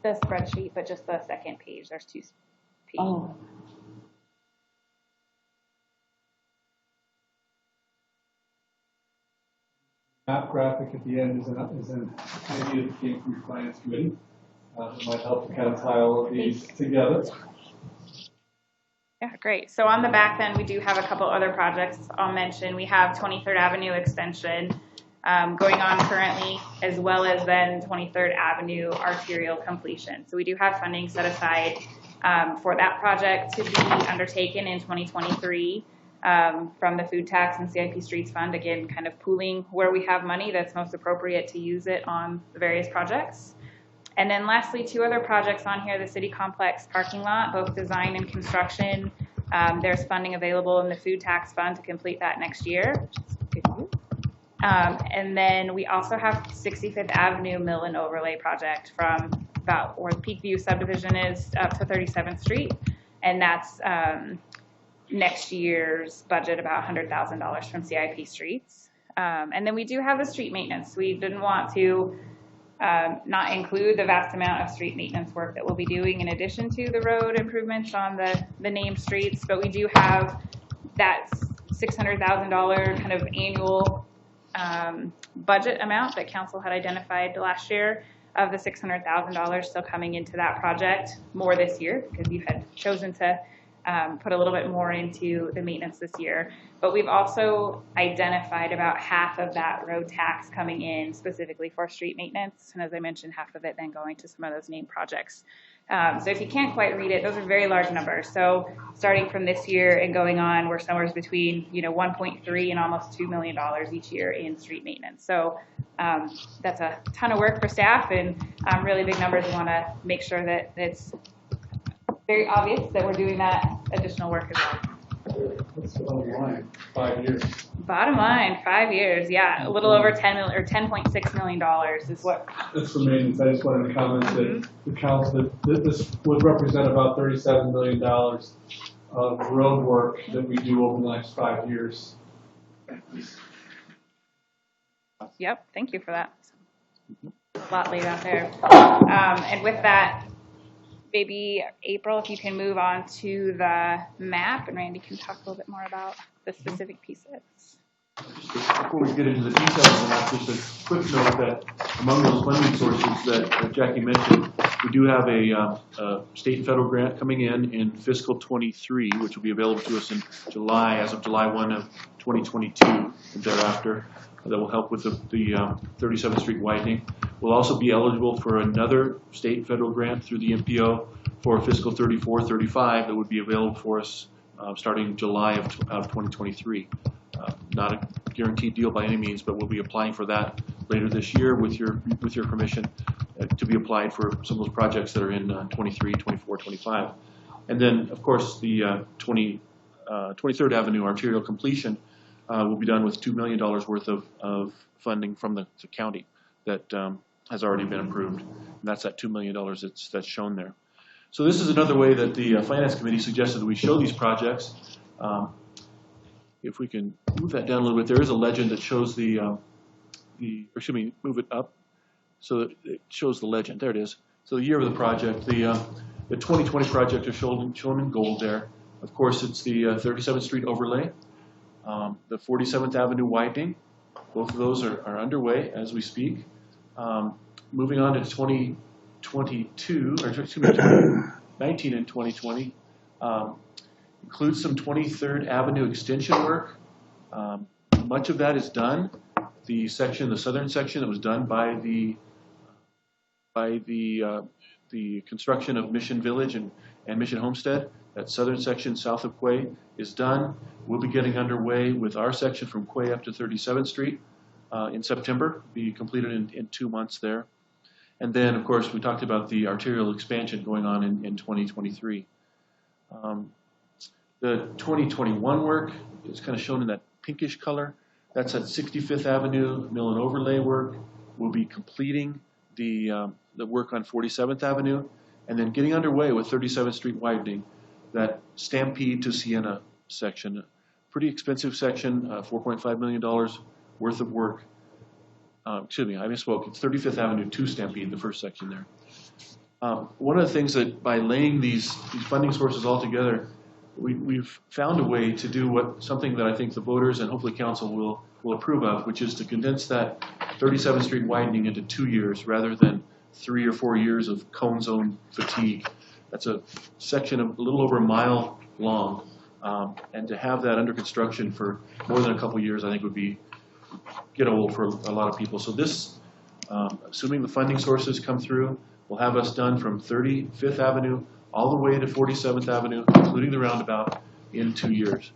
The spreadsheet, but just the second page. There's 2 pages. Oh. Map graphic at the end is an idea that came from the Finance Committee. It might help to kind of tie all of these together. Yeah, great. So on the back then, we do have a couple other projects I'll mention. We have 23rd Avenue extension going on currently, as well as then 23rd Avenue arterial completion. So we do have funding set aside for that project to be undertaken in 2023 from the food tax and CIP Streets Fund, again, kind of pooling where we have money that's most appropriate to use it on the various projects. And then lastly, 2 other projects on here, the City Complex parking lot, both design and construction. There's funding available in the food tax fund to complete that next year, which is good news. And then we also have 65th Avenue Mill and Overlay project from about where the Peakview subdivision is up to 37th Street. And that's next year's budget, about $100,000 from CIP Streets. And then we do have the street maintenance. We didn't want to not include the vast amount of street maintenance work that we'll be doing in addition to the road improvements on the named streets, but we do have that $600,000 kind of annual budget amount that council had identified last year of the $600,000 still coming into that project more this year because you had chosen to put a little bit more into the maintenance this year. But we've also identified about half of that road tax coming in specifically for street maintenance. And as I mentioned, half of it then going to some of those named projects. So if you can't quite read it, those are very large numbers. So starting from this year and going on, we're somewhere between 1.3 and almost $2 million each year in street maintenance. So that's a ton of work for staff and really big numbers. We want to make sure that it's very obvious that we're doing that additional work as well. What's the bottom line? 5 years. Bottom line, 5 years, yeah, a little over $10.6 million is what. That's for maintenance. I just wanted to comment that the council, that this would represent about $37 million of road work that we do over the next 5 years. Yep, thank you for that. A lot laid out there. And with that, maybe April, if you can move on to the map, and Randy can talk a little bit more about the specific pieces. Before we get into the details of that, just a quick note that among those funding sources that Jackie mentioned, we do have a state and federal grant coming in fiscal 23, which will be available to us in July, as of July 1 of 2022 and thereafter. That will help with the 37th Street widening. We'll also be eligible for another state and federal grant through the MPO for fiscal 34-35 that would be available for us starting July of 2023. Not a guaranteed deal by any means, but we'll be applying for that later this year with your permission to be applied for some of those projects that are in 23, 24, 25. And then, of course, the 23rd Avenue arterial completion will be done with $2 million worth of funding from the county that has already been approved. And that's that $2 million that's shown there. So this is another way that the Finance Committee suggested that we show these projects. If we can move that down a little bit, there is a legend that shows move it up so that it shows the legend. There it is. So the year of the project, the 2020 project is shown in gold there. Of course, it's the 37th Street overlay. The 47th Avenue widening, both of those are underway as we speak. Moving on to 2022, or excuse me, 2019 and 2020, includes some 23rd Avenue extension work. Much of that is done. The southern section that was done by the construction of Mission Village and Mission Homestead, that southern section south of Quay is done. We'll be getting underway with our section from Quay up to 37th Street in September, be completed in 2 months there. And then, of course, we talked about the arterial expansion going on in 2023. The 2021 work is kind of shown in that pinkish color. That's at 65th Avenue mill and overlay work. We'll be completing the work on 47th Avenue and then getting underway with 37th Street widening, that Stampede to Sienna section. Pretty expensive section, $4.5 million worth of work. Excuse me, I misspoke. It's 35th Avenue to Stampede, the first section there. One of the things that by laying these funding sources all together, we've found a way to do something that I think the voters and hopefully council will approve of, which is to condense that 37th Street widening into 2 years rather than 3 or 4 years of cone zone fatigue. That's a section of a little over a mile long, and to have that under construction for more than a couple years, I think would get old for a lot of people. So this, assuming the funding sources come through, will have us done from 35th Avenue all the way to 47th Avenue, including the roundabout, in 2 years,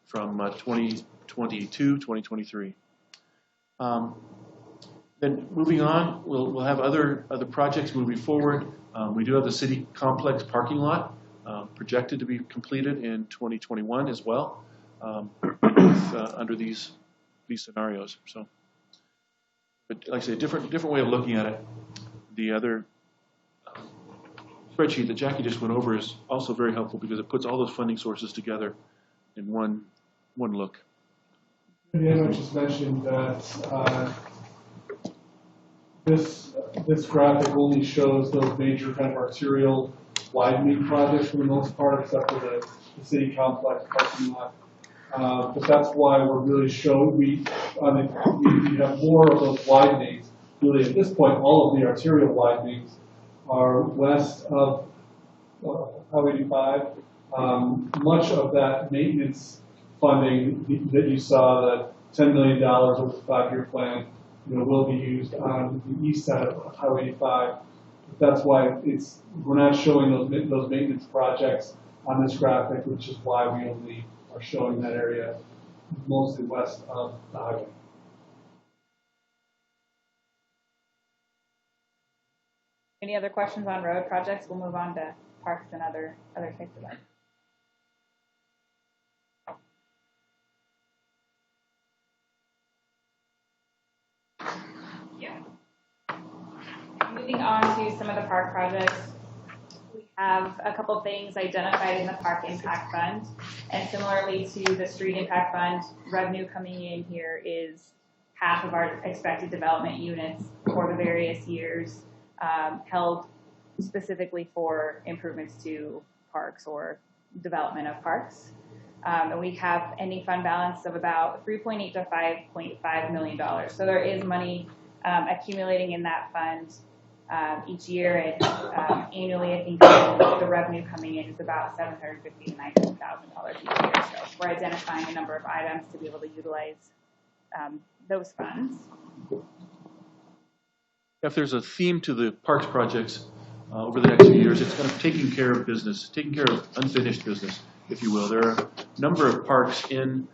from 2022, 2023. Then moving on, we'll have other projects moving forward. We do have the city complex parking lot projected to be completed in 2021 as well, under these scenarios. So, but like I say, a different way of looking at it. The other spreadsheet that Jackie just went over is also very helpful because it puts all those funding sources together in one look. Yeah, I just mentioned that this graphic only shows those major kind of arterial widening projects for the most part, except for the city complex parking lot. But that's why we're really showing we have more of those widenings. Really, at this point, all of the arterial widenings are west of Highway 85 much of that maintenance funding that you saw, that $10 million over the 5-year plan, will be used on the east side of Highway 85. That's why we're not showing those maintenance projects on this graphic, which is why we only are showing that area mostly west of the highway. Any other questions on road projects? We'll move on to parks and other types of items. Yeah. Moving on to some of the park projects, we have a couple things identified in the Park Impact Fund, and similarly to the Street Impact Fund, revenue coming in here is half of our expected development units for the various years, held specifically for improvements to parks or development of parks. And we have ending fund balance of about $3.8 to $5.5 million. So there is money accumulating in that fund each year, and annually I think the revenue coming in is about $750,000 to $900,000 each year. So we're identifying a number of items to be able to utilize those funds. If there's a theme to the parks projects over the next few years, it's kind of taking care of business, taking care of unfinished business, if you will. There are a number of parks in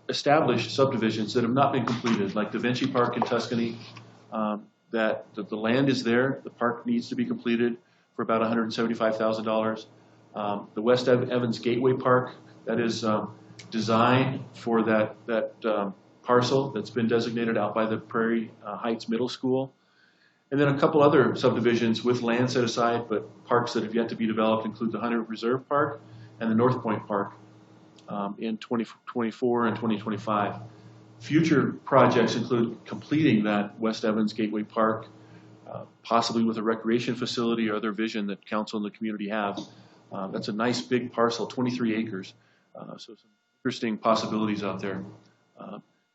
established subdivisions that have not been completed, like Da Vinci Park in Tuscany, that the land is there, the park needs to be completed for about $175,000. The West Evans Gateway Park, that is designed for that parcel that's been designated out by the Prairie Heights Middle School. And then a couple other subdivisions with land set aside, but parks that have yet to be developed include the Hunter Reserve Park and the North Point Park in 2024 and 2025. Future projects include completing that West Evans Gateway Park, possibly with a recreation facility or other vision that council and the community have. That's a nice big parcel, 23 acres. So some interesting possibilities out there.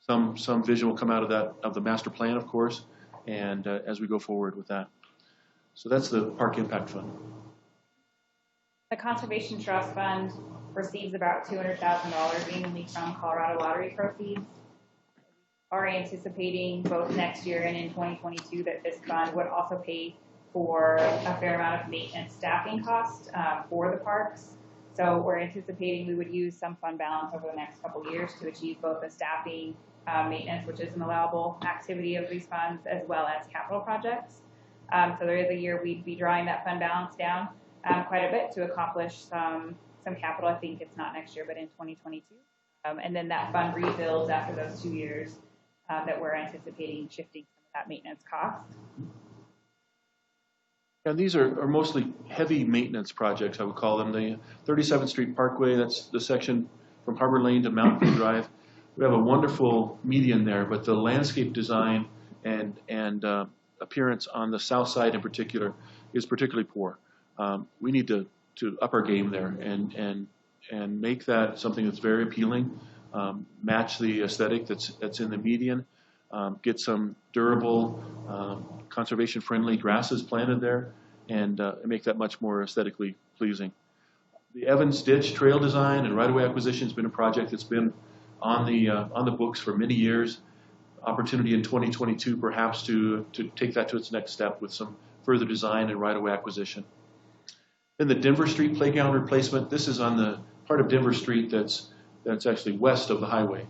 Some vision will come out of the master plan, of course, and as we go forward with that. So that's the Park Impact Fund. The Conservation Trust Fund receives about $200,000 annually from Colorado lottery proceeds. We are anticipating both next year and in 2022 that this fund would also pay for a fair amount of maintenance staffing costs for the parks. So we're anticipating we would use some fund balance over the next couple of years to achieve both the staffing maintenance, which is an allowable activity of these funds, as well as capital projects. So there is a year we'd be drawing that fund balance down quite a bit to accomplish some capital. I think it's not next year, but in 2022. And then that fund rebuilds after those 2 years that we're anticipating shifting some of that maintenance cost. And these are mostly heavy maintenance projects, I would call them. The 37th Street Parkway, that's the section from Harbor Lane to Mountain View Drive. We have a wonderful median there, but the landscape design and appearance on the south side in particular is particularly poor. We need to up our game there and make that something that's very appealing, match the aesthetic that's in the median, get some durable, conservation-friendly grasses planted there, and make that much more aesthetically pleasing. The Evans Ditch trail design and right-of-way acquisition has been a project that's been on the books for many years. Opportunity in 2022 perhaps to take that to its next step with some further design and right-of-way acquisition. Then the Denver Street playground replacement. This is on the part of Denver Street that's actually west of the highway,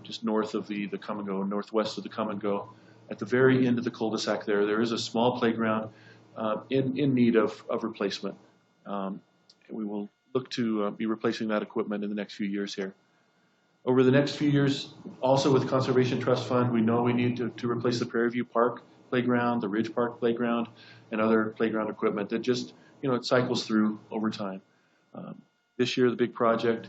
just north of the come and go, northwest of the come and go. At the very end of the cul-de-sac there is a small playground in need of replacement. We will look to be replacing that equipment in the next few years here. Over the next few years, also with Conservation Trust Fund, we know we need to replace the Prairie View Park playground, the Ridge Park playground, and other playground equipment that just, it cycles through over time. This year, the big project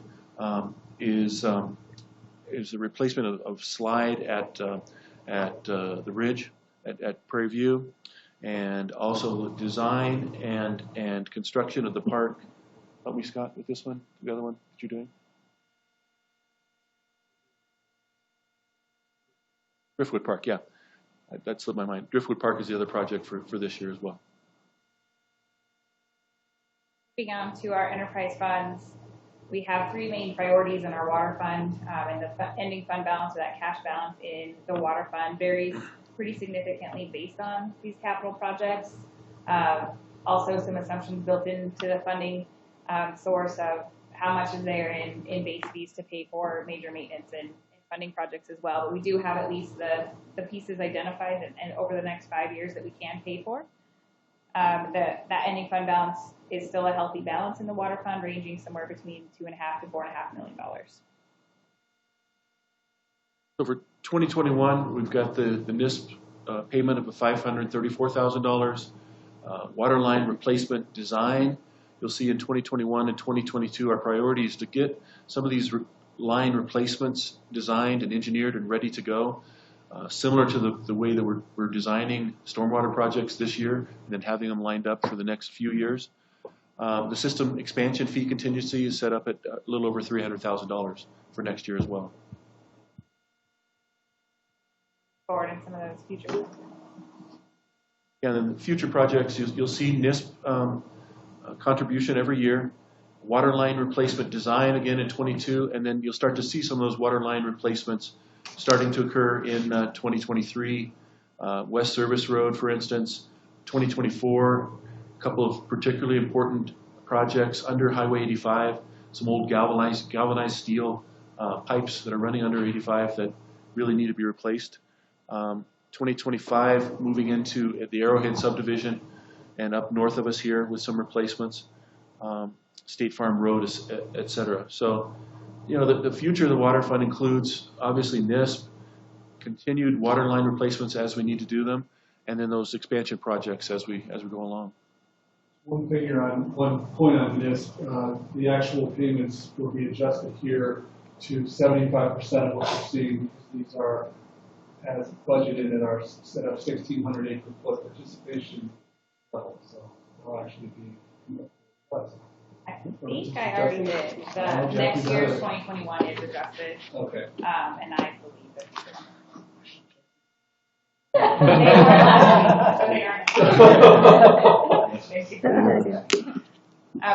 is the replacement of slide at the Ridge at Prairie View, and also the design and construction of the park. Help me, Scott, with this one, the other one that you're doing. Driftwood Park, yeah. That slipped my mind. Driftwood Park is the other project for this year as well. Moving on to our enterprise funds, we have three main priorities in our water fund, and the ending fund balance, or that cash balance in the water fund, varies pretty significantly based on these capital projects. Also, some assumptions built into the funding source of how much is there in base fees to pay for major maintenance and funding projects as well. But we do have at least the pieces identified and over the next 5 years that we can pay for. That ending fund balance is still a healthy balance in the water fund, ranging somewhere between $2.5 to $4.5 million. So for 2021, we've got the NISP payment of $534,000. Water line replacement design. You'll see in 2021 and 2022, our priority is to get some of these line replacements designed and engineered and ready to go. Similar to the way that we're designing stormwater projects this year and then having them lined up for the next few years. The system expansion fee contingency is set up at a little over $300,000 for next year as well. Forward in some of those future ones. And then the future projects, you'll see NISP contribution every year. Water line replacement design again in 22, and then you'll start to see some of those water line replacements starting to occur in 2023. West Service Road, for instance, 2024, a couple of particularly important projects under Highway 85, some old galvanized steel pipes that are running under 85 that really need to be replaced. 2025, moving into the Arrowhead subdivision and up north of us here with some replacements, State Farm Road, et cetera. So, you know, the future of the water fund includes obviously NISP, continued water line replacements as we need to do them, and then those expansion projects as we go along. One point on this, the actual payments will be adjusted here to 75% of what we're seeing. These are as budgeted in our set of 1,600 acre foot participation level, so they'll actually be pleasant. I think I already did. The next year's 2021 is adjusted. Okay. And I believe it.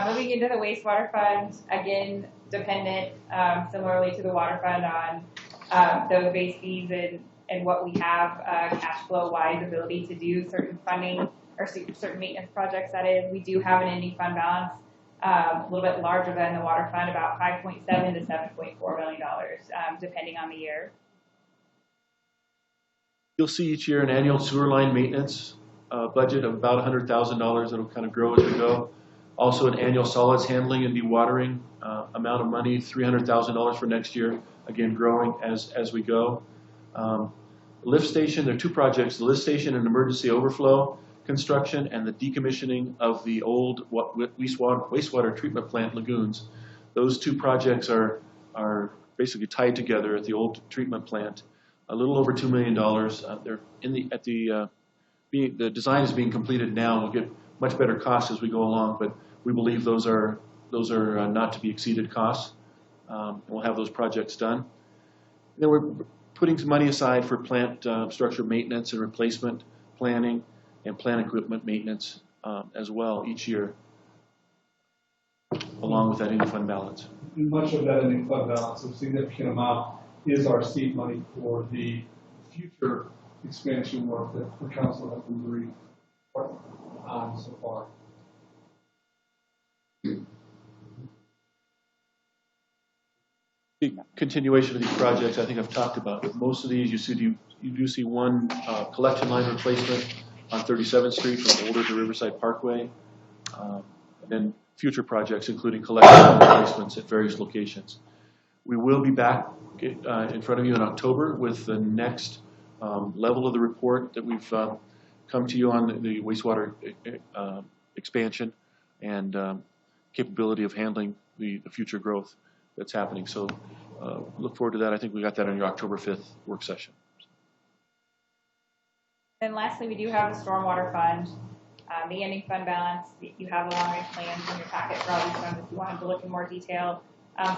Moving into the wastewater fund, again, dependent, similarly to the water fund, on those base fees and what we have cash flow wise ability to do certain funding or certain maintenance projects. That is, we do have an ending fund balance a little bit larger than the water fund, about $5.7 to $7.4 million, depending on the year. You'll see each year an annual sewer line maintenance budget of about $100,000 that'll kind of grow as we go. Also an annual solids handling and dewatering amount of money, $300,000 for next year, again growing as we go. Lift station, there are two projects, the lift station and emergency overflow construction and the decommissioning of the old wastewater treatment plant lagoons. Those two projects are basically tied together at the old treatment plant. A little over $2 million. They're the design is being completed now. We'll get much better costs as we go along, but we believe those are not to be exceeded costs. We'll have those projects done. And then we're putting some money aside for plant structure maintenance and replacement planning and plant equipment maintenance as well each year, along with that ending fund balance. Much of that ending fund balance, a significant amount, is our seed money for the future expansion work that the council has been agreed on so far. The continuation of these projects, I think I've talked about. Most of these, you do see one collection line replacement on 37th Street from Boulder to Riverside Parkway, and then future projects including collection line replacements at various locations. We will be back in front of you in October with the next level of the report that we've come to you on the wastewater expansion and capability of handling the future growth that's happening. So look forward to that. I think we got that on your October 5th work session. Then lastly, we do have the stormwater fund, the ending fund balance. You have the long-range plans in your packet for all these funds if you wanted to look in more detail.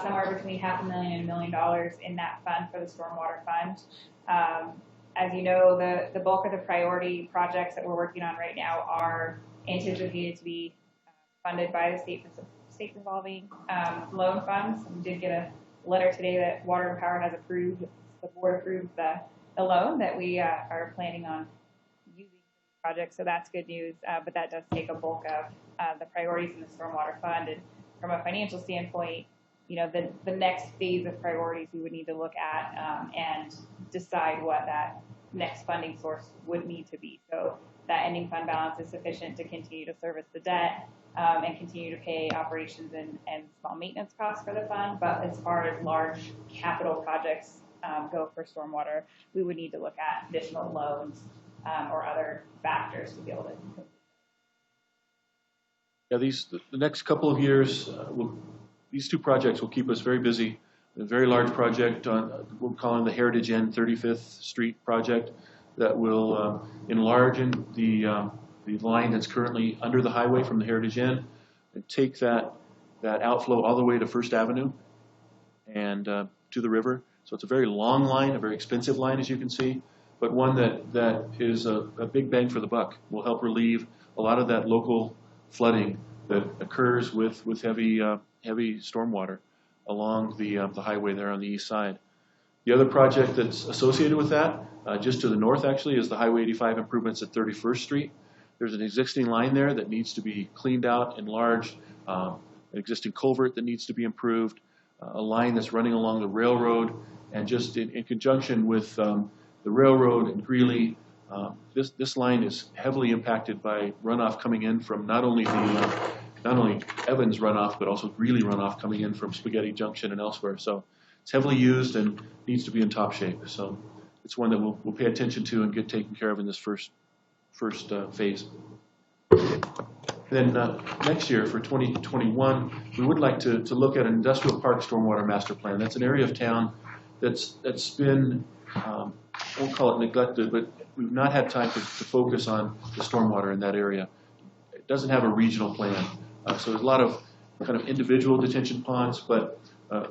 Somewhere between $500,000 and $1 million in that fund for the stormwater fund. As you know, the bulk of the priority projects that we're working on right now are anticipated to be funded by the state revolving loan funds. We did get a letter today that Water and Power has approved, the board approved the loan that we are planning on using for the project. So that's good news, but that does take a bulk of the priorities in the stormwater fund. And from a financial standpoint, you know, the next phase of priorities we would need to look at and decide what that next funding source would need to be. So that ending fund balance is sufficient to continue to service the debt and continue to pay operations and small maintenance costs for the fund. But as far as large capital projects go for stormwater, we would need to look at additional loans or other factors to be able to complete. Yeah, the next couple of years, these two projects will keep us very busy. A very large project on, we're calling the Heritage End 35th Street project that will enlarge the line that's currently under the highway from the Heritage End and take that outflow all the way to First Avenue and to the river. So it's a very long line, a very expensive line, as you can see, but one that is a big bang for the buck. Will help relieve a lot of that local flooding that occurs with heavy stormwater along the highway there on the east side. The other project that's associated with that, just to the north actually, is the Highway 85 improvements at 31st Street. There's an existing line there that needs to be cleaned out, enlarged, an existing culvert that needs to be improved, a line that's running along the railroad, and just in conjunction with the railroad and Greeley, this line is heavily impacted by runoff coming in from not only Evans runoff, but also Greeley runoff coming in from Spaghetti Junction and elsewhere. So it's heavily used and needs to be in top shape. So it's one that we'll pay attention to and get taken care of in this first phase. Then next year, for 2021, we would like to look at an industrial park stormwater master plan. That's an area of town that's been, I won't call it neglected, but we've not had time to focus on the stormwater in that area. It doesn't have a regional plan. So there's a lot of kind of individual detention ponds, but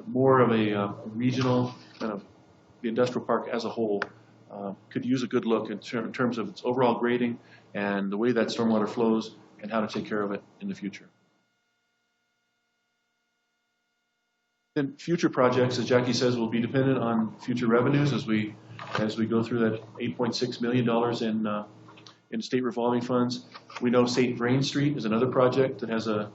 more of a regional kind of the industrial park as a whole could use a good look in terms of its overall grading and the way that stormwater flows and how to take care of it in the future. Then future projects, as Jackie says, will be dependent on future revenues as we go through that $8.6 million in state revolving funds. We know St. Vrain Street is another project that has a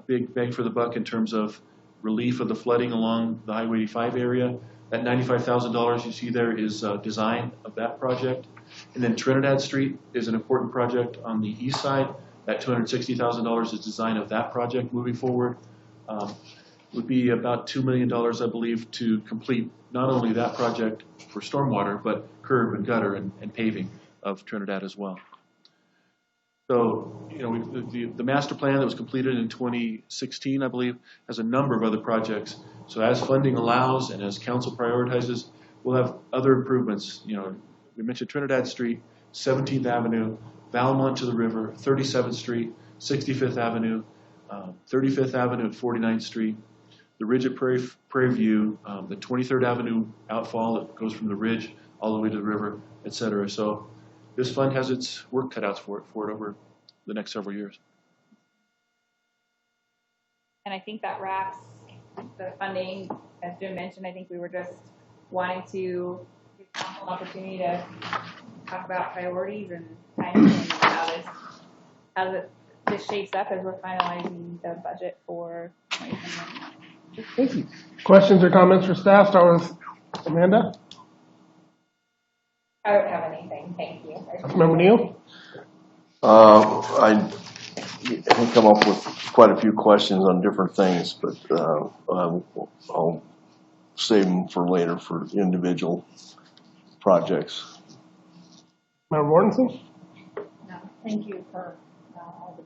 big bang for the buck in terms of relief of the flooding along the Highway 85 area. That $95,000 you see there is design of that project. And then Trinidad Street is an important project on the east side. That $260,000 is design of that project moving forward. Would be about $2 million, I believe, to complete not only that project for stormwater, but curb and gutter and paving of Trinidad as well. So, you know, the master plan that was completed in 2016, I believe, has a number of other projects. So as funding allows and as council prioritizes, we'll have other improvements. You know, we mentioned Trinidad Street, 17th Avenue, Valmont to the river, 37th Street, 65th Avenue, 35th Avenue and 49th Street, the ridge at Prairie View, the 23rd Avenue outfall that goes from the ridge all the way to the river, et cetera. So this fund has its work cut out for it over the next several years. And I think that wraps the funding. As Jim mentioned, I think we were just wanting to give council an opportunity to talk about priorities and timing and how this shapes up as we're finalizing the budget for 2021. Thank you. Questions or comments for staff? Start with Amanda. I don't have anything. Thank you. Member Neal. I come up with quite a few questions on different things, but I'll save them for later for individual projects. Member Mortensen. No, thank you for all the.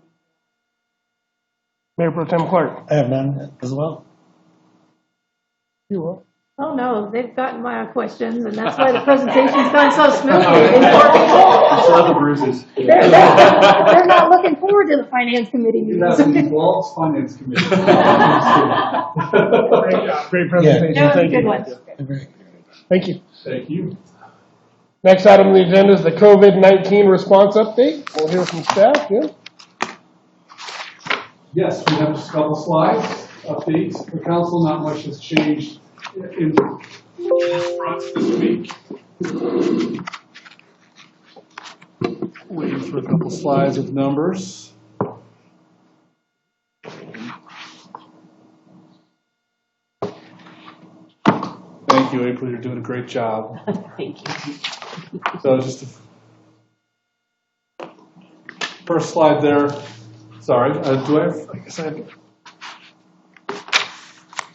Mayor Pro Tem Clark. I have none as well. You will. Oh, no, they've gotten my questions, and that's why the presentation's gone so smoothly. Saw the bruises. They're not looking forward to the finance committee meetings. Walt's Finance Committee. Great presentation. That was a Thank good you. one. Thank you. Thank you. Next item on the agenda is the COVID-19 response update. We'll hear from staff. Yeah. Yes, we have just a couple slides, updates for council. Not much has changed in this front this week. Waiting for a couple slides with numbers. Thank you, April. You're doing a great job. Thank you. So just the first slide there. Sorry, do I have, I guess I have.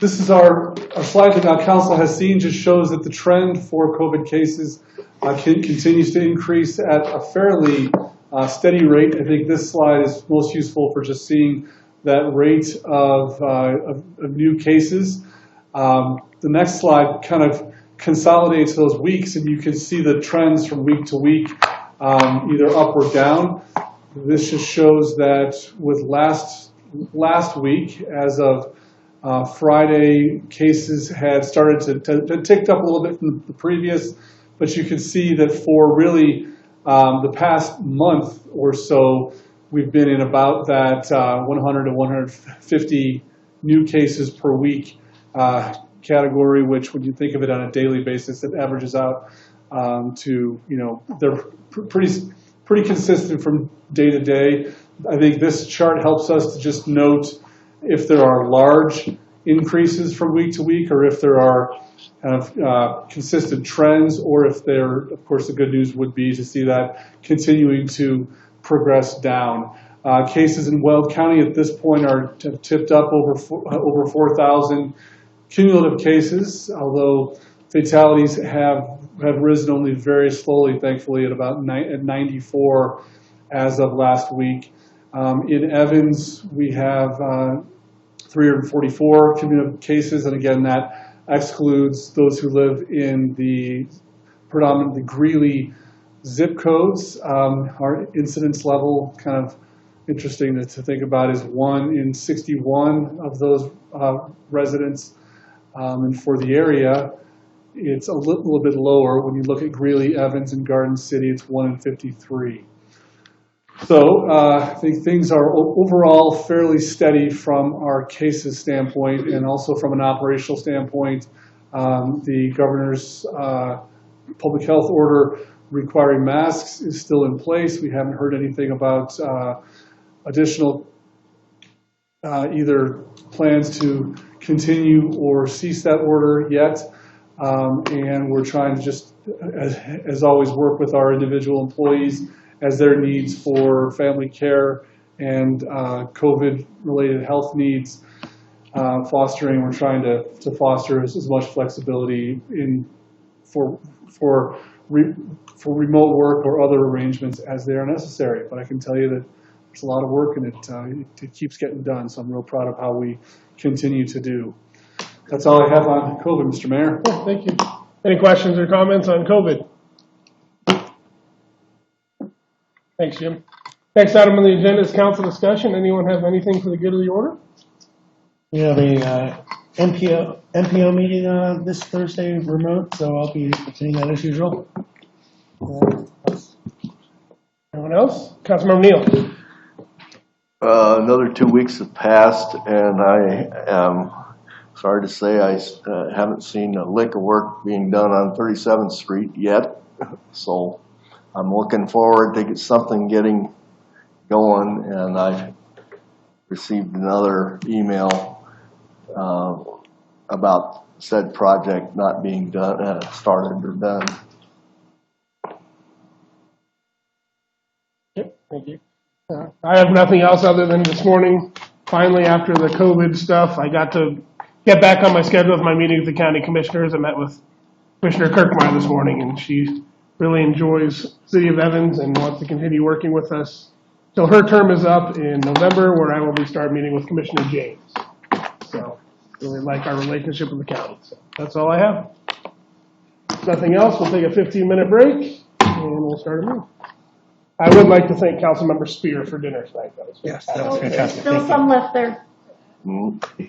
This is our slide that now council has seen, just shows that the trend for COVID cases continues to increase at a fairly steady rate. I think this slide is most useful for just seeing that rate of new cases. The next slide kind of consolidates those weeks, and you can see the trends from week to week, either up or down. This just shows that with last week, as of Friday, cases had started to ticked up a little bit from the previous, but you can see that for really the past month or so, we've been in about that 100 to 150 new cases per week category, which when you think of it on a daily basis, it averages out to, they're pretty consistent from day to day. I think this chart helps us to just note if there are large increases from week to week, or if there are kind of consistent trends, or if there, of course, the good news would be to see that continuing to progress down. Cases in Weld County at this point are tipped up over 4,000 cumulative cases, although fatalities have risen only very slowly, thankfully, at about 94 as of last week. In Evans, we have 344 cumulative cases, and again, that excludes those who live in the predominantly Greeley zip codes. Our incidence level, kind of interesting to think about, is 1 in 61 of those residents. And for the area, it's a little bit lower. When you look at Greeley, Evans, and Garden City, it's 1 in 53. So I think things are overall fairly steady from our cases standpoint, and also from an operational standpoint. The governor's public health order requiring masks is still in place. We haven't heard anything about additional either plans to continue or cease that order yet. And we're trying to just, as always, work with our individual employees as their needs for family care and COVID-related health needs fostering. We're trying to foster as much flexibility for remote work or other arrangements as they are necessary. But I can tell you that there's a lot of work, and it keeps getting done. So I'm real proud of how we continue to do. That's all I have on COVID, Mr. Mayor. Cool, thank you. Any questions or comments on COVID? Thanks, Jim. Next item on the agenda is council discussion. Anyone have anything for the good of the order? We have a MPO meeting this Thursday remote, so I'll be attending that as usual. Anyone else? Councilmember Neal. Another 2 weeks have passed, and I am sorry to say I haven't seen a lick of work being done on 37th Street yet. So I'm looking forward to something getting going, and I received another email about said project not being done, started or done. Okay, thank you. I have nothing else other than this morning, finally, after the COVID stuff, I got to get back on my schedule with my meeting with the county commissioners. I met with Commissioner Kirkmeyer this morning, and she really enjoys City of Evans and wants to continue working with us till her term is up in November, where I will be start meeting with Commissioner James. So really like our relationship with the county. So that's all I have. Nothing else. We'll take a 15-minute break, and we'll start a meeting. I would like to thank Councilmember Spear for dinner tonight. That was fantastic. Yes, that was fantastic. Still some left there. Mm-hmm.